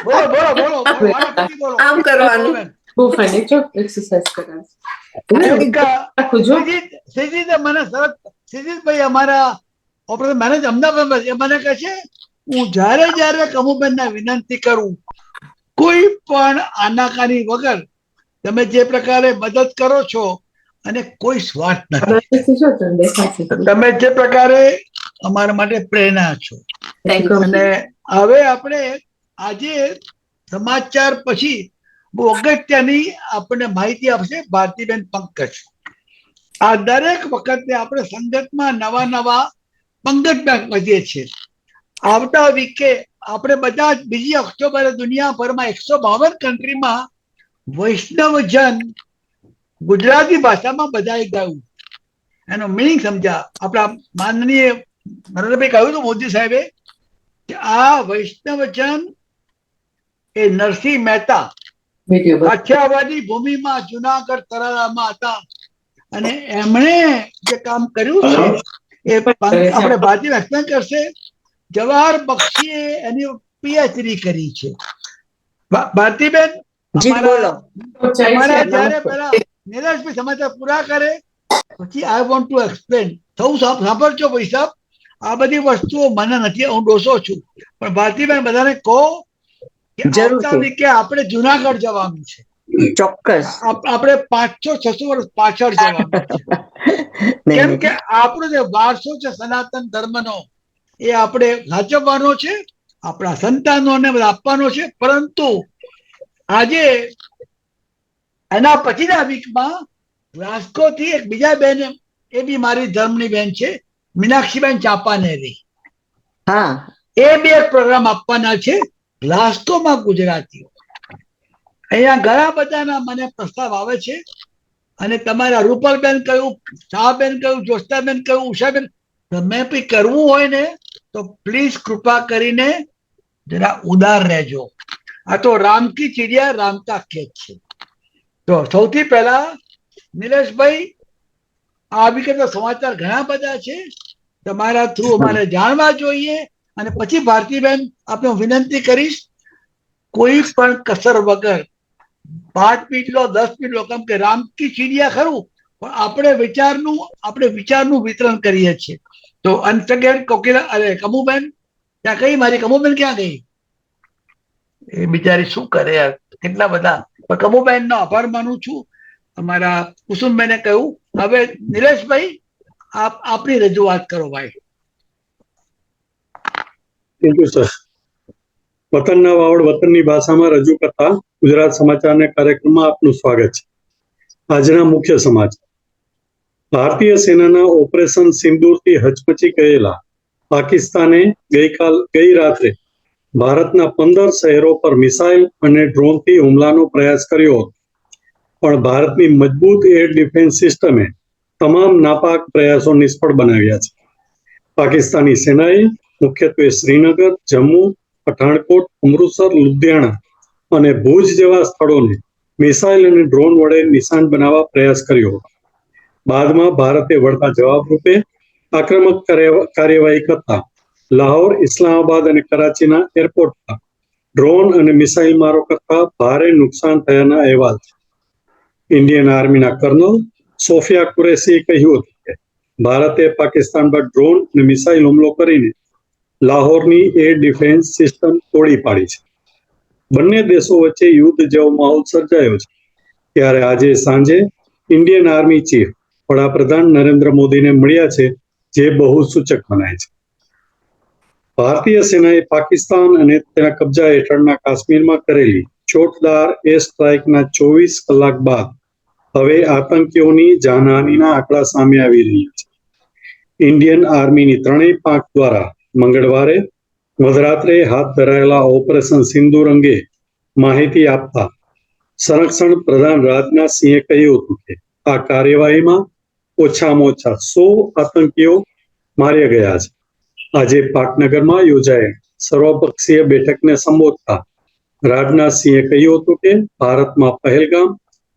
બોલો બોલો બોલો વારાફરતી બોલો. આમ કરવાનું. બહુ ફાઇન છો એક્સરસાઇઝ કરાવે. શ્રીજીતે મને સરસ, શ્રીજીતભાઈ અમારા ઓપરેશન મેનેજર અમદાવાદમાં એ મને કહે છે, હું જ્યારે કમુબેનને વિનંતી કરું કોઈ પણ આનાકાની વગર તમે જે પ્રકારે મદદ કરો છો અને કોઈ સ્વાર્થ નથી, તમે જે પ્રકારે અમારા માટે પ્રેરણા છો. Thank you. અને હવે આપણે આજે સમાચાર પછી બહુ અગત્યની આપણને માહિતી આપશે ભારતીબેન પંકજ. આ દરેક વખતે આપણે સંગતમાં નવા પંકજ વધીએ છીએ. આવતા વીકે આપણે બધા જ 2 ઓક્ટોબરે દુનિયાભરમાં 152 કન્ટ્રીમાં વૈષ્ણવજન ગુજરાતી ભાષામાં બધાએ ગાયું. એનો મિનિંગ સમજ્યા. આપણા માનનીય નરેન્દ્રભાઈ કહ્યું હતું મોદી સાહેબે કે આ વૈષ્ણવજન એ નરસિંહ મહેતા કાઠિયાવાડી ભૂમિમાં જુનાગઢ તરારામાં હતા, અને એમણે જે કામ કર્યું છે એ આપણે ભારતીય એક્સપ્લેન કરશે. જવાહર બક્ષીએ એની પીએચડી કરી છે. ભારતીબેન અમારા જયારે પેલા નીરજભાઈ સમાચાર પૂરા કરે પછી આઈ વોન્ટ ટુ એક્સપ્લેન. થવું સાંભળજો ભાઈ સાહેબ, આ બધી વસ્તુઓ મને નથી, હું ડોસો છું, પણ ભારતીબેન બધાને કહો કે આવતા વીકે આપણે જુનાગઢ જવાનું છે. ચોક્કસ. આપણે 500-600 વર્ષ પાછળ જવાનું છે, કેમ કે આપણો જે વારસો છે સનાતન ધર્મનો એ આપણે સાચવવાનો છે, આપણા સંતાનોને આપવાનો છે. પરંતુ આજે એના પછીના વીકમાં ગ્લાસ્કો થી એક બીજા બેન, એ બી મારી ધર્મની બેન છે, મીનાક્ષીબેન ચાંપાનેરી, હા, એ બી એક પ્રોગ્રામ આપવાના છે ગ્લાસ્કોમાં ગુજરાતીઓ. અહીંયા ઘણા બધાના મને પ્રસ્તાવ આવે છે, અને તમારા રૂપલબેન કહ્યું, શાહબેન કહ્યું, જોસ્તાબેન કહ્યું, ઉષાબેન, તમે બી કરવું હોય ને તો પ્લીઝ કૃપા કરીને જરા ઉદાર રહેજો. આ તો રામ કી ચિડિયા રામ કા ખેત છે. તો સૌથી પહેલા નિલેશભાઈ, આ વિગત સમાચાર ઘણા બધા છે, તમારા થ્રુ અમારે જાણવા જોઈએ. અને પછી ભારતીબેન આપણે હું વિનંતી કરીશ કોઈ પણ કસર વગર 5 મિનિટ લો, 10 મિનિટ લો, કેમ કે રામ કી ચીડિયા ખરું, પણ આપણે વિચારનું વિતરણ કરીએ છીએ. તો અનસેકેન્ડ કોકિલા, અરે કમુબેન ત્યાં કઈ, મારી કમુબેન ક્યાં ગઈ? એ બિચારી શું કરે યાર, કેટલા બધા. પણ કમુબેન નો આભાર માનું છું. અમારા કુસુમબેને કહ્યું. હવે નિલેશભાઈ આપની રજૂઆત કરો ભાઈ. Thank you sir. વતનના વાવડ વતનની ભાષામાં રજૂ કરતા ગુજરાત સમાચારને કાર્યક્રમમાં આપનું સ્વાગત છે. આજના મુખ્ય સમાચાર. ભારતીય સેનાના ઓપરેશન સિંદૂરથી હચમચી ગયેલા પાકિસ્તાને ગઈ રાત્રે ભારતના 15 શહેરો પર મિસાઇલ અને ડ્રોનથી હુમલાનો પ્રયાસ કર્યો હતો, પણ ભારતની મજબૂત એર ડિફેન્સ સિસ્ટમે તમામ નાપાક પ્રયાસો નિષ્ફળ બનાવ્યા છે. પાકિસ્તાની સેનાએ મુખ્યત્વે શ્રીનગર, જમ્મુ, પઠાણકોટ, અમૃતસર, લુધિયાણા અને ભુજ જેવા સ્થળોને મિસાઇલ અને ડ્રોન વડે નિશાન બનાવવા પ્રયાસ કર્યો હતો. બાદમાં ભારતે વળતા જવાબ રૂપે આક્રમક કાર્યવાહી કરતા લાહોર, ઇસ્લામાબાદ અને કરાચીના એરપોર્ટ પર ડ્રોન અને મિસાઇલ મારો કરતા ભારે નુકસાન થયાના અહેવાલ છે. ઇન્ડિયન આર્મીના કર્નલ સોફિયા કુરેશીએ કહ્યું હતું કે ભારતે પાકિસ્તાન પર ડ્રોન અને મિસાઇલ હુમલો કરીને લાહોરની એર ડિફેન્સ સિસ્ટમ તોડી પાડી છે. બંને દેશો વચ્ચે યુદ્ધ જેવો માહોલ સર્જાયો છે. ત્યારે આજે સાંજે ઇન્ડિયન આર્મી ચીફ વડાપ્રધાન નરેન્દ્ર મોદીને મળ્યા છે, જે બહુ સૂચક મનાય છે. ભારતીય સેનાએ પાકિસ્તાન અને તેના કબજા હેઠળના કાશ્મીરમાં કરેલી ચોટદાર એર સ્ટ્રાઇકના 24 કલાક બાદ હવે આતંકીઓની જાનહાનિના આંકડા સામે આવી રહ્યા છે. ઇન્ડિયન આર્મીની ત્રણેય પાંખ દ્વારા મંગળવારે મધરાત્રે હાથ ધરાયેલા ઓપરેશન સિંદૂર અંગે માહિતી આપતા સંરક્ષણ પ્રધાન રાજનાથસિંહે કહ્યું હતું કે આ કાર્યવાહીમાં ઓછામાં ઓછા 100 આતંકીઓ માર્યા ગયા છે. આજે પાટનગરમાં યોજાયેલ સર્વપક્ષીય બેઠકને સંબોધતા રાજનાથસિંહે કહ્યું હતું કે ભારતમાં પહેલગામ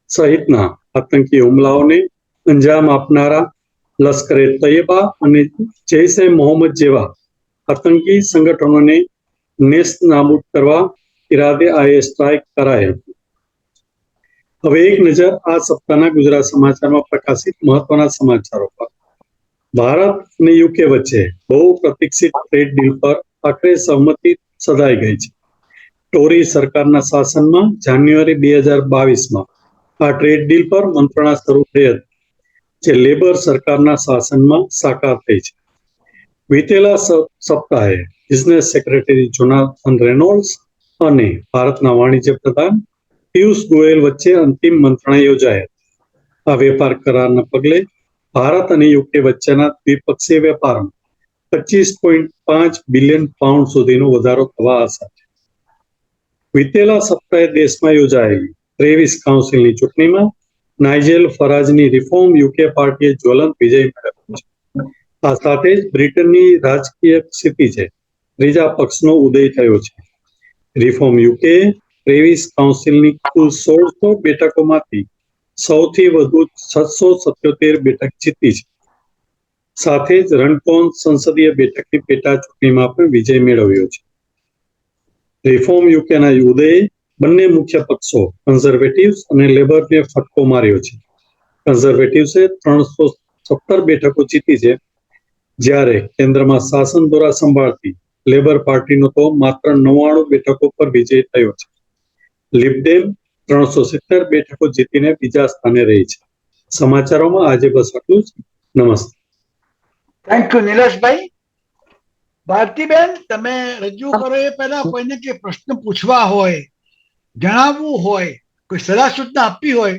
સહિતના આતંકી હુમલાઓને અંજામ આપનારા લશ્કરે તૈયબા અને જૈશ-એ મોહમ્મદ જેવા આતંકી સંગઠનોને નેસ્ત નાબૂદ કરવા ઈરાદે આ એર સ્ટ્રાઇક કરાઈ હતી. હવે એક નજર આ સપ્તાહના ગુજરાત સમાચારમાં પ્રકાશિત મહત્વના સમાચારો પર. ભારત અને યુકે વચ્ચે બહુ પ્રતીક્ષિત ટ્રેડ ડીલ પર આખરે સહમતિ સધાઈ ગઈ છે. ટોરી સરકારના શાસનમાં જાન્યુઆરી 2022માં આ ટ્રેડ ડીલ પર મંત્રણા શરૂ થઈ હતી, જે લેબર સરકારના શાસનમાં સાકાર થઈ છે. વીતેલા સપ્તાહે બિઝનેસ સેક્રેટરી જોનાથન રેનોલ્ડ્સ અને ભારતના વાણિજ્ય પ્રધાન પિયુષ ગોયલ વચ્ચે અંતિમ મંત્રણા યોજાઈ હતી. આ વેપાર કરારના પગલે ભારત અને યુકે વચ્ચેના દ્વિપક્ષીય વેપારમાં 25.5 બિલિયન પાઉન્ડ સુધીનો વધારો થવા આશા છે. વીતેલા સપ્તાહે દેશમાં યોજાયેલી 23 કાઉન્સિલની ચૂંટણીમાં નાઇજેલ ફરાજની રિફોર્મ યુકે પાર્ટીએ જ્વલંત વિજય મેળવ્યો છે. આ સાથે જ બ્રિટનની રાજકીય ક્ષિતિજે ત્રીજા પક્ષનો ઉદય થયો છે. રિફોર્મ યુકે 23 કાઉન્સિલની કુલ 1600 બેઠકોમાંથી સૌથી વધુ 677 બેઠક જીતી છે. સાથે જ રનકોન સંસદીય બેઠકની પેટા ચૂંટણીમાં પણ વિજય મેળવ્યો છે. રિફોર્મ યુકેના ઉદયે બંને મુખ્ય પક્ષો કન્ઝર્વેટિવ્સ અને લેબરને ફટકો માર્યો છે. કન્ઝર્વેટિવ્સે 317 બેઠકો જીતી છે, જ્યારે કેન્દ્રમાં શાસન દોરા સંભાળતી લેબર પાર્ટીનો તો માત્ર 99 બેઠકો પર વિજય થયો છે. લિબડેમ 370 બેઠકો જીતીને બીજા સ્થાને રહી છે. સમાચારોમાં આજે બસ આટલું જ. નમસ્તે. થેન્ક યુ નિલેશભાઈ. ભારતીબેન, તમે રજૂ કરો એ પહેલા કોઈને કે પ્રશ્ન પૂછવા હોય, જણાવવું હોય, કોઈ સલાહ સૂચના આપવી હોય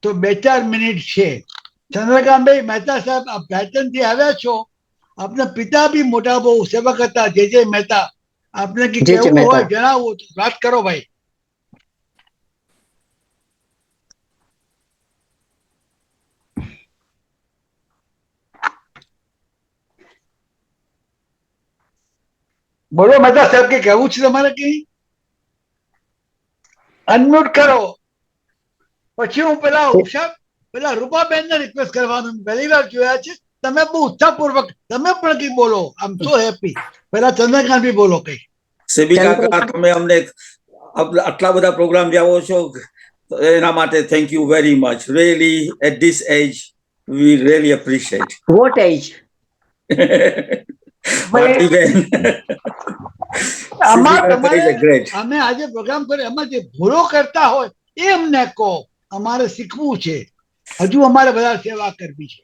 તો 2-4 મિનિટ છે. ચંદ્રકાંતભાઈ મહેતા સાહેબ, આપ બ્રાઇટન થી આવ્યા છો. આપના પિતા બી મોટા બહુ સેવક હતા, જે મહેતા. આપને કે કેવું હોય જણાવવું તો વાત કરો ભાઈ. બોલો મહેતા સાહેબ, કે કેવું છે તમારે? કઈ અનમ્યુટ કરો. પછી હું પેલા રૂપાબેન ને રિક્વેસ્ટ કરવાનું પહેલી વાર જોયા છે. તમે બહુ ઉત્સાહપૂર્વક તમે પણ કઈ બોલો. આમ સો હેપી. પેલા ચંદ્રકાંત બી બોલો કઈ. સેબી કાકા, તમે અમને આટલા બધા પ્રોગ્રામ જાવો છો એના માટે thank you very much. Really at this age we really appreciate. What age? અમે આજે પ્રોગ્રામ કર્યો, એમાં જે ભૂલો કરતા હોય એ અમને કહો. અમારે શીખવું છે, હજુ અમારે બધા સેવા કરવી છે.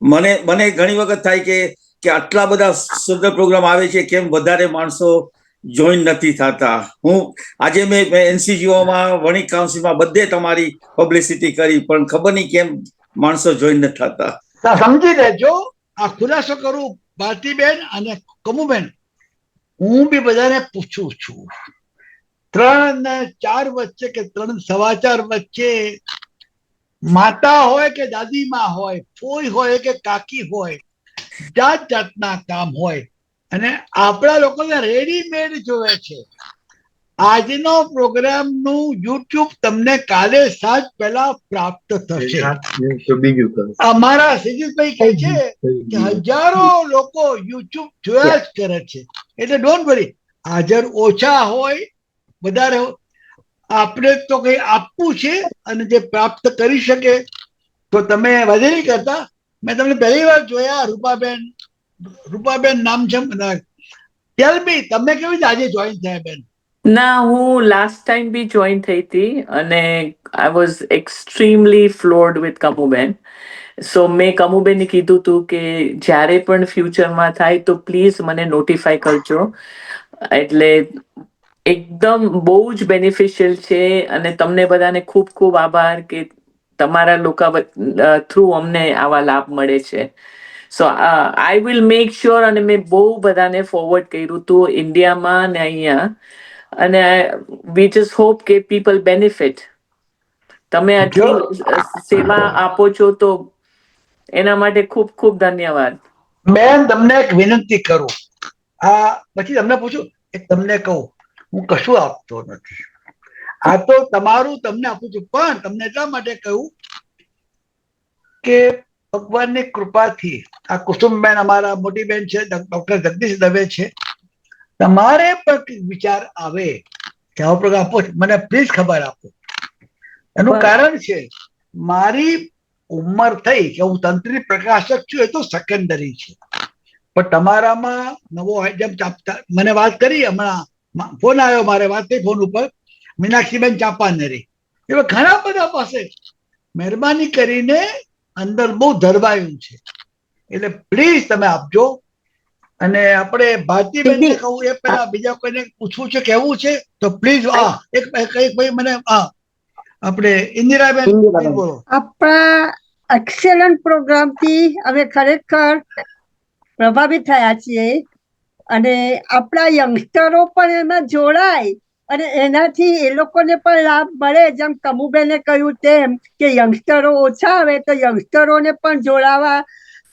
મને ઘણી વખત થાય કે આટલા બધા સુંદર પ્રોગ્રામ આવે છે, કેમ વધારે માણસો જોઈન નથી થતા. હું આજે મેં એનસીજીઓમાં, વણિક કાઉન્સિલમાં બધે તમારી પબ્લિસિટી કરી, પણ ખબર નહીં કેમ માણસો જોઈન નથી થતા. સમજી લેજો. આ ખુલાસો કરું ભારતીબેન અને કમુબેન, હું બી બધાને પૂછું છું. 3 અને 4 વચ્ચે કે 3 સવા 4 વચ્ચે માતા હોય કે દાદીમાં હોય, ફોઈ હોય કે કાકી હોય, જાત જાતના કામ હોય, અને આપણા લોકોને રેડીમેડ જોવે છે. આજનો પ્રોગ્રામ નું યુટ્યુબ તમને કાલે સાંજ પહેલા પ્રાપ્ત થશે. અમારા સિદ્ધિભાઈ કહે છે કે હજારો લોકો યુટ્યુબ જોયા જ કરે છે, એટલે ડોન્ટ વરી. હાજર ઓછા હોય વધારે આપણે તો કઈ આપવું છે, અને જે પ્રાપ્ત કરી શકે તો તમે વધે નહીં કરતા. મેં તમને પહેલી વાર જોયા રૂપાબેન, રૂપાબેન નામ છે. ટેલ મી, તમે કેવી રીતે આજે જોઈન થયા બેન? ના, હું લાસ્ટ ટાઈમ બી જોઈન થઈ હતી અને આઈ વોઝ એક્સ્ટ્રીમલી ફ્લોર્ડ વિથ કમુબેન. સો મેં કમુબેનને કીધું હતું કે જ્યારે પણ ફ્યુચરમાં થાય તો પ્લીઝ મને નોટિફાય કરજો. એટલે એકદમ બહુ જ બેનિફિશિયલ છે અને તમને બધાને ખૂબ ખૂબ આભાર કે તમારા લોકો થ્રુ અમને આવા લાભ મળે છે. સો આઈ વિલ મેક શ્યોર, અને મેં બહુ બધાને ફોરવર્ડ કર્યું હતું ઇન્ડિયામાં ને અહીંયા, અને વી જસ્ટ હોપ કે પીપલ બેનિફિટ. તમે આટલી સેવા આપો છો તો એના માટે ખૂબ ખૂબ ધન્યવાદ. બેન, તમને એક વિનંતી કરું, આ પછી તમને પૂછું, તમને કહું, હું કશું આપતો નથી. આ તો તમારું તમને આપું છું, પણ તમને એટલા માટે કહ્યું કે ભગવાનની કૃપાથી આ કુસુમબેન અમારા મોટી બેન છે, ડોક્ટર જગદીશ દવે છે, તમારે પણ વિચાર આવે કે આવો પ્રોગ્રામ આપો, મને પ્લીઝ ખબર આપો. એનું કારણ છે મારી ઉંમર થઈ કે હું તંત્રી પ્રકાશક છું એ તો સેકન્ડરી છે, પણ તમારામાં નવો જેમ મને વાત કરી, હમણાં ફોન આવ્યો, મારે વાત થઈ ફોન ઉપર, મીનાક્ષીબેન ચાંપાનેરી, એવા ઘણા બધા પાસે મહેરબાની કરીને અંદર બહુ ધરવાયું છે, એટલે પ્લીઝ તમે આપજો. અને આપણે ભારતીબેનને કહું એ પહેલા બીજા કોઈને પૂછવું છે, કહેવું છે તો પ્લીઝ. એક ભાઈ મને આપણે ઇન્દિરાબેન બોલો. આપણા એક્સેલન્ટ પ્રોગ્રામ થી અમે ખરેખર પ્રભાવિત થયા છીએ અને આપણા યંગસ્ટરો પણ એમાં જોડાય અને એનાથી એ લોકોને પણ લાભ મળે. જેમ કમુબેને કહ્યું તેમ કે યંગસ્ટરો ઓછા આવે તો યંગસ્ટરોને પણ જોડાવા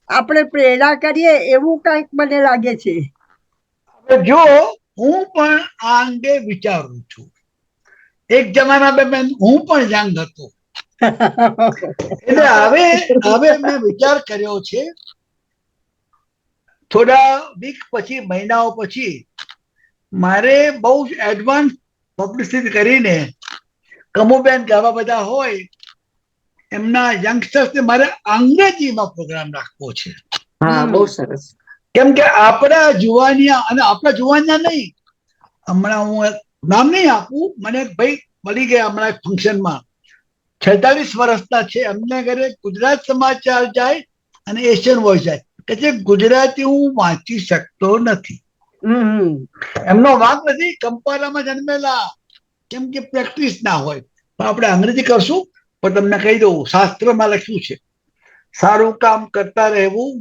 આપણે પ્રેરણા કરીએ, એવું કંઈક મને લાગે છે. જો હું પણ આ અંગે વિચારું છું, એક જમાના હું પણ યંગ હતો, એટલે હવે મેં વિચાર કર્યો છે, થોડા વીક પછી, મહિનાઓ પછી મારે બહુ જ એડવાન્સ પબ્લિસિટી કરીને કમુબેન કે આવા બધા હોય એમના યંગસ્ટર્સને મારે અંગ્રેજીમાં પ્રોગ્રામ રાખવો છે. હા, બહુ સરસ. કેમ કે આપણા જુવાનિયા, અને આપણા જુવાનિયા નહીં, હમણાં હું નામ નહીં આપું, મને એક ભાઈ મળી ગયા હમણાં એક ફંક્શનમાં, 46 વર્ષના છે, એમને ઘરે ગુજરાત સમાચાર જાય અને એશિયન વોઇસ જાય, કે છે ગુજરાતી હું વાંચી શકતો નથી. એમનો વાંક નથી, કંપાલામાં જન્મેલા, કેમ કે પ્રેક્ટિસ ના હોય. પણ આપણે અંગ્રેજી કરશું, પણ તમને કહી દઉં, શાસ્ત્રમાં લખ્યું છે, સારું કામ કરતા રહેવું,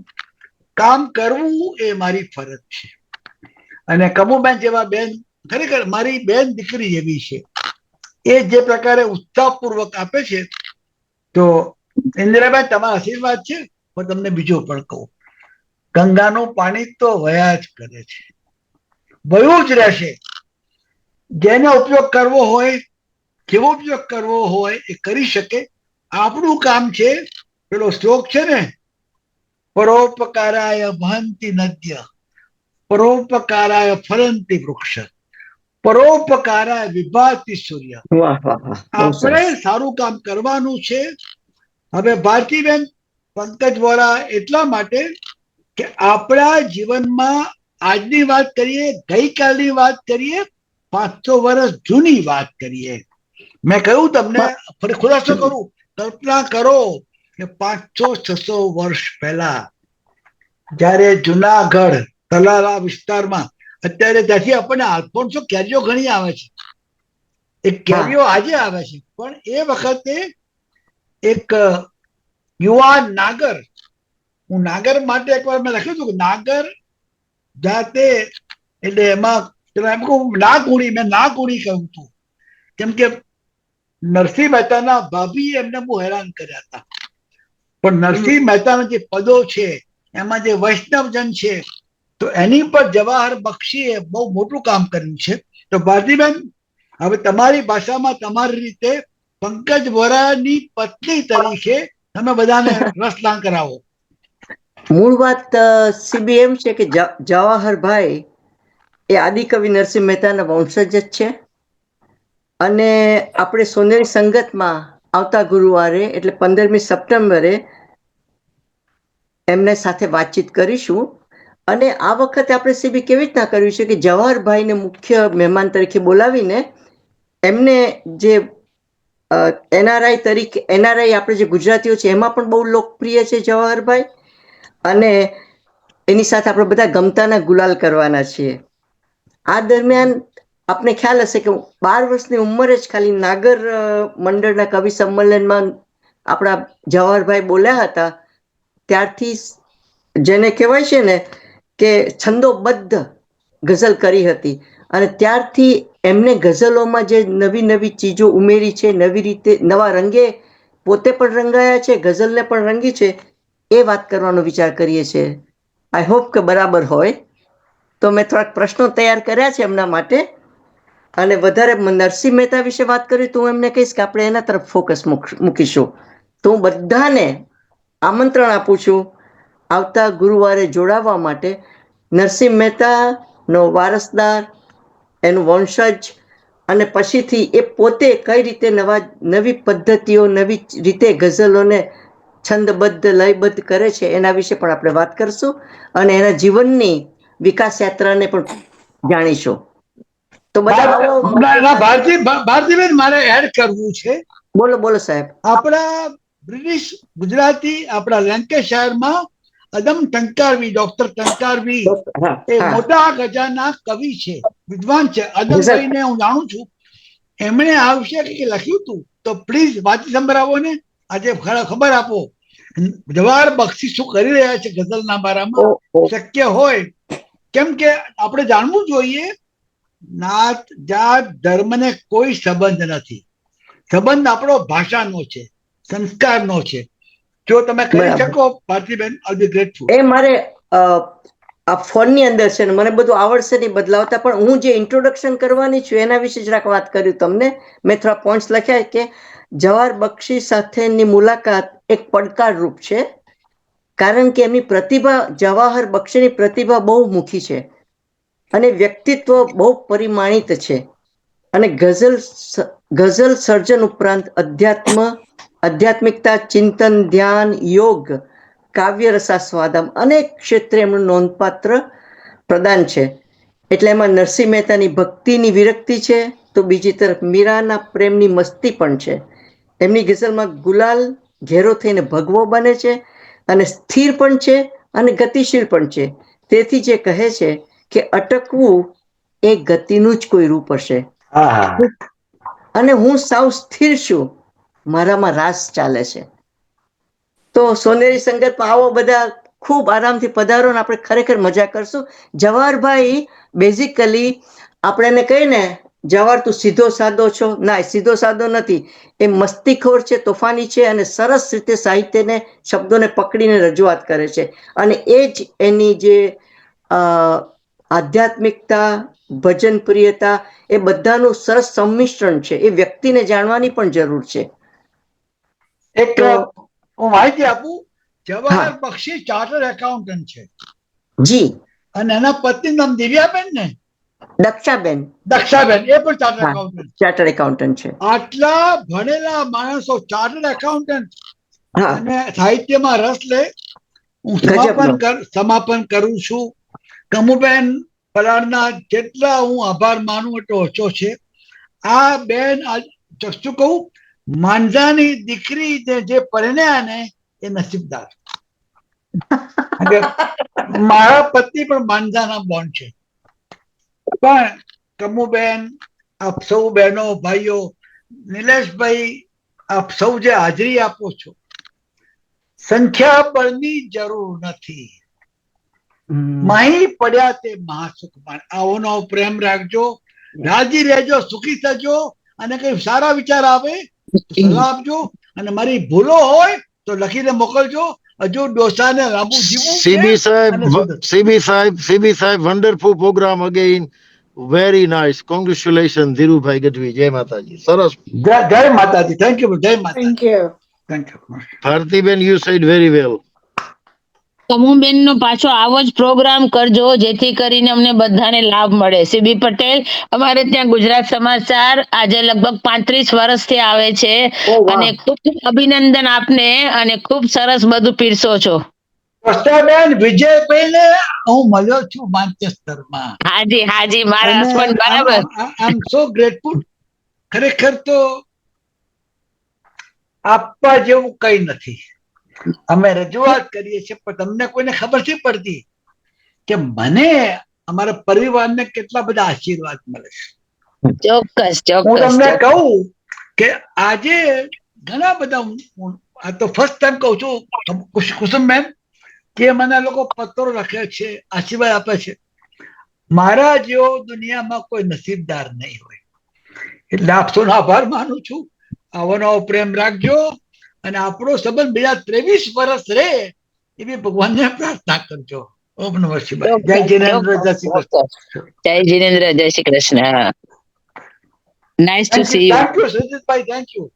કામ કરવું એ મારી ફરજ છે. અને કમુબેન જેવા બેન ખરેખર મારી બેન દીકરી એવી છે, એ જે પ્રકારે ઉત્સાહપૂર્વક આપે છે, તો ઇન્દિરાબેન તમારા આશીર્વાદ છે. પણ તમને બીજું પણ કહું, ગંગાનું પાણી તો વયા જ કરે છે, વયું જ રહેશે. જેનો ઉપયોગ કરવો હોય, કેવો ઉપયોગ કરવો હોય એ કરી શકે. આપણું કામ છે, પેલો શ્લોક છે ને, પરોપકારાય વહંતિ નદ્ય, પરોપકારાય ફરંતિ વૃક્ષ, પરોપકારાય વિભાતિ સૂર્ય. આપણે સારું કામ કરવાનું છે. હવે ભારતીબેન પંકજ વોરા એટલા માટે કે આપણા જીવનમાં આજની વાત કરીએ, ગઈકાલની વાત કરીએ, 500 વર્ષ જૂની વાત કરીએ. મેં કહ્યું તમને, ફરી ખુલાસો કરું, કલ્પના કરો કે 500-600 વર્ષ પહેલા જયારે જુનાગઢ તલાલા વિસ્તારમાં, અત્યારે ત્યાંથી આપણને આલ્ફોન્સો કેરીઓ ઘણી આવે છે, એ કેરીઓ આજે આવે છે, પણ એ વખતે એક યુવાન નાગર, હું નાગર માટે એકવાર મેં લખ્યું હતું કે નાગર જાતે, એટલે એમાં મેં ના ગુણી કહ્યું હતું, કેમ કે નરસિંહ મહેતાના ભાભી એમને બહુ હેરાન કર્યા હતા. પણ નરસિંહ મહેતાના જે પદો છે, એમાં જે વૈષ્ણવજન છે, તો એની પર જવાહર બક્ષીએ બહુ મોટું કામ કર્યું છે. તો ભારતીબેન, હવે તમારી ભાષામાં તમારી રીતે પંકજ વોરાની પત્ની તરીકે તમે બધાને રસદાન કરાવો. મૂળ વાત સીબી એમ છે કે જવાહરભાઈ એ આદિકવિ નરસિંહ મહેતાના વંશજ જ છે, અને આપણે સોનેરી સંગતમાં આવતા ગુરુવારે એટલે 15મી સપ્ટેમ્બરે એમને સાથે વાતચીત કરીશું. અને આ વખતે આપણે સીબી કેવી રીતના કર્યું છે કે જવાહરભાઈને મુખ્ય મહેમાન તરીકે બોલાવીને એમને જે એનઆરઆઈ તરીકે, એનઆરઆઈ આપણે જે ગુજરાતીઓ છે એમાં પણ બહુ લોકપ્રિય છે જવાહરભાઈ, અને એની સાથે આપણે બધા ગમતાના ગુલાલ કરવાના છીએ. આ દરમિયાન આપને ખ્યાલ હશે કે 12 વર્ષની ઉંમરે જ ખાલી નાગર મંડળના કવિ સંમેલનમાં આપણા જવાહરભાઈ બોલ્યા હતા. ત્યારથી જેને કહેવાય છે ને કે છંદોબદ્ધ ગઝલ કરી હતી, અને ત્યારથી એમને ગઝલોમાં જે નવી નવી ચીજો ઉમેરી છે, નવી રીતે નવા રંગે પોતે પણ રંગાયા છે, ગઝલને પણ રંગી છે, એ વાત કરવાનો વિચાર કરીએ છીએ. આઈ હોપ કે બરાબર હોય. તો મેં થોડાક પ્રશ્નો તૈયાર કર્યા છે એમના માટે, અને વધારે નરસિંહ મહેતા વિશે વાત કરી તો હું એમને કહીશ કે આપણે એના તરફ ફોકસ મૂકીશું. તો હું બધાને આમંત્રણ આપું છું આવતા ગુરુવારે જોડાવા માટે. નરસિંહ મહેતાનો વારસદાર, એનું વંશજ, અને પછીથી એ પોતે કઈ રીતે નવી પદ્ધતિઓ, નવી રીતે ગઝલોને છંદબદ્ધ, લયબદ્ધ કરે છે એના વિશે પણ આપણે વાત કરશું, અને એના જીવનની વિકાસ યાત્રાને પણ જાણીશું. તો બધા ભારતીબેન, મારે એડ કરવું છે. બોલો બોલો સાહેબ. આપણા બ્રિટિશ ગુજરાતી, આપણા લેન્કેશાયરમાં અદમ ટંકારવી, ડોક્ટર ટંકારવી એ મોટા ગજાના કવિ છે, વિદ્વાન છે. અદમભાઈને હું જાણું છું. એમણે આ વિશે લખ્યું હતું, તો પ્લીઝ વાંચી સંભળાવો ને, આજે ખબર આપો જવાહર બક્ષી શું કરી રહ્યા છે ગઝલના બારામાં, શક્ય હોય. કેમ કે આપણે જાણવું જોઈએ નાત, જાત, ધર્મને કોઈ સંબંધ નથી. સંબંધ આપણો ભાષાનો છે, સંસ્કારનો છે. જો તમે કરી શકો ભારતીબેન, આઈ બી ગ્રેટફુલ. એ મારે આ ફોનની અંદર છે ને મને બધું આવડશે નહીં બદલાવતા, પણ હું જે ઇન્ટ્રોડક્શન કરવાની છું એના વિશે જરાક વાત કર્યું તમને. મેં થોડા પોઈન્ટ્સ લખ્યા કે જવાહર બક્ષી સાથેની મુલાકાત એક પડકારરૂપ છે, કારણ કે એમની પ્રતિભા, જવાહર બક્ષીની પ્રતિભા બહુ મુખી છે, અને વ્યક્તિત્વ બહુ પરિમાણિત છે, અને ગઝલ સર્જન ઉપરાંત આધ્યાત્મિકતા, ચિંતન, ધ્યાન, યોગ, કાવ્ય રસાસ્વાદમ અનેક ક્ષેત્રે એમનું નોંધપાત્ર પ્રદાન છે. એટલે એમાં નરસિંહ મહેતાની ભક્તિની વિરક્તિ છે, તો બીજી તરફ મીરાના પ્રેમની મસ્તી પણ છે. એમની ગઝલમાં ગુલાલ ઘેરો થઈને ભગવો બને છે, અને સ્થિર પણ છે અને ગતિશીલ પણ છે. તેથી જે કહે છે કે અટકવું એ ગતિનું જ કોઈ રૂપ હશે, અને હું સાવ સ્થિર છું, મારામાં રાસ ચાલે છે. તો સોનેરી સંગતમાં આવો બધા, ખૂબ આરામથી પધારો ને આપણે ખરેખર મજા કરશું. જવાહરભાઈ બેઝિકલી આપણે એને કહીએ ને, જવાહર તું સીધો સાદો છો, ના સીધો સાદો નથી, એ મસ્તીખોર છે, તોફાની છે, અને સરસ રીતે સાહિત્યને, શબ્દોને પકડીને રજૂઆત કરે છે. અને એ જ એની જે આધ્યાત્મિકતા, ભજન પ્રિયતા, એ બધાનું સરસ સંમિશ્રણ છે. એ વ્યક્તિને જાણવાની પણ જરૂર છે. એક હું માહિતી આપું, જવાહર બક્ષી ચાર્ટર્ડ એકાઉન્ટન્ટ છે. જી. અને એના પત્ની નામ દિવ્યાબેન ને, દક્ષાબેન, એ પણ ચાર્ટર્ડ એકાઉન્ટન્ટ છે. આટલા ભણેલા માણસો ચાર્ટર્ડ એકાઉન્ટન્ટ અને સાહિત્યમાં રસ લે. હું સમાપન કરું છું. કમુબેન પલાળના જેટલા હું આભાર માનું એટલો ઓછો છે. આ બેન શું કહું, માંઝાની દીકરી જે પરણ્યા ને એ નસીબદાર. મારા પત્ની પણ માંઝાના બોન છે. પણ કમુબેન, આપ સૌ બહેનો ભાઈઓ, નિલેશભાઈ, આપ સૌ જે હાજરી આપો છો, સંખ્યા બળની જરૂર નથી. માહી પડ્યા તે મહાસુખ માણ. આવો નવો પ્રેમ રાખજો, રાજી રહેજો, સુખી થજો, અને કઈ સારા વિચાર આવે તો સલાહ આપજો, અને મારી ભૂલો હોય તો લખીને મોકલજો. હજુ ડોસાને લાંબુ જીવવું. સીબી સાહેબ, wonderful programme again, very nice, congratulation Dhirubhai Gadhvi. જય માતાજી. સરસ. જય માતાજી. Thank you. જય માતાજી. Thank you. Bhartiben, you said very well. Kamuben નો પાછો આવો જ પ્રોગ્રામ કરજો, જેથી કરીને અમને બધાને લાભ મળે. સીબી પટેલ, અમારે ત્યાં ગુજરાત સમાચાર આજે લગભગ 35 વર્ષથી આવે છે, અને ખૂબ અભિનંદન આપને, અને ખૂબ સરસ બધું પીરસો છો. કૃષ્ણાબેન વિજયભાઈ ને હું મળ્યો છું માન્ચેસ્ટરમાં. હાજી મારા હસબન્ડ બરાબર. આઈ એમ સો ગ્રેટફુલ. ખરેખર તો આપવા જેવું કઈ નથી. અમે રજૂઆત કરીએ છીએ પણ તમને કોઈને ખબર નથી પડતી કે મને અમારા પરિવારને કેટલા બધા આશીર્વાદ મળે છે. ચોક્કસ હું તમને કહું કે આજે ઘણા બધા આ તો ફર્સ્ટ ટાઈમ કહું છું કુસુમબેન કે મને લોકો પત્રો લખે છે, આશીર્વાદ આપે છે. મારા જેવો દુનિયામાં કોઈ નસીબદાર નહીં હોય. એટલે આપ સૌનો આભાર માનું છું. આવો નવો પ્રેમ રાખજો અને આપણો સંબંધ બીજા 23 વર્ષ રહે એવી ભગવાનને પ્રાર્થના કરજો. ઓમ નમઃ શિવાય. જય જીનેન્દ્ર, જય શ્રી કૃષ્ણ. જય જીનેન્દ્ર, જય Shri Krishna. Nice to see you. Thank you Sujitbhai, thank you.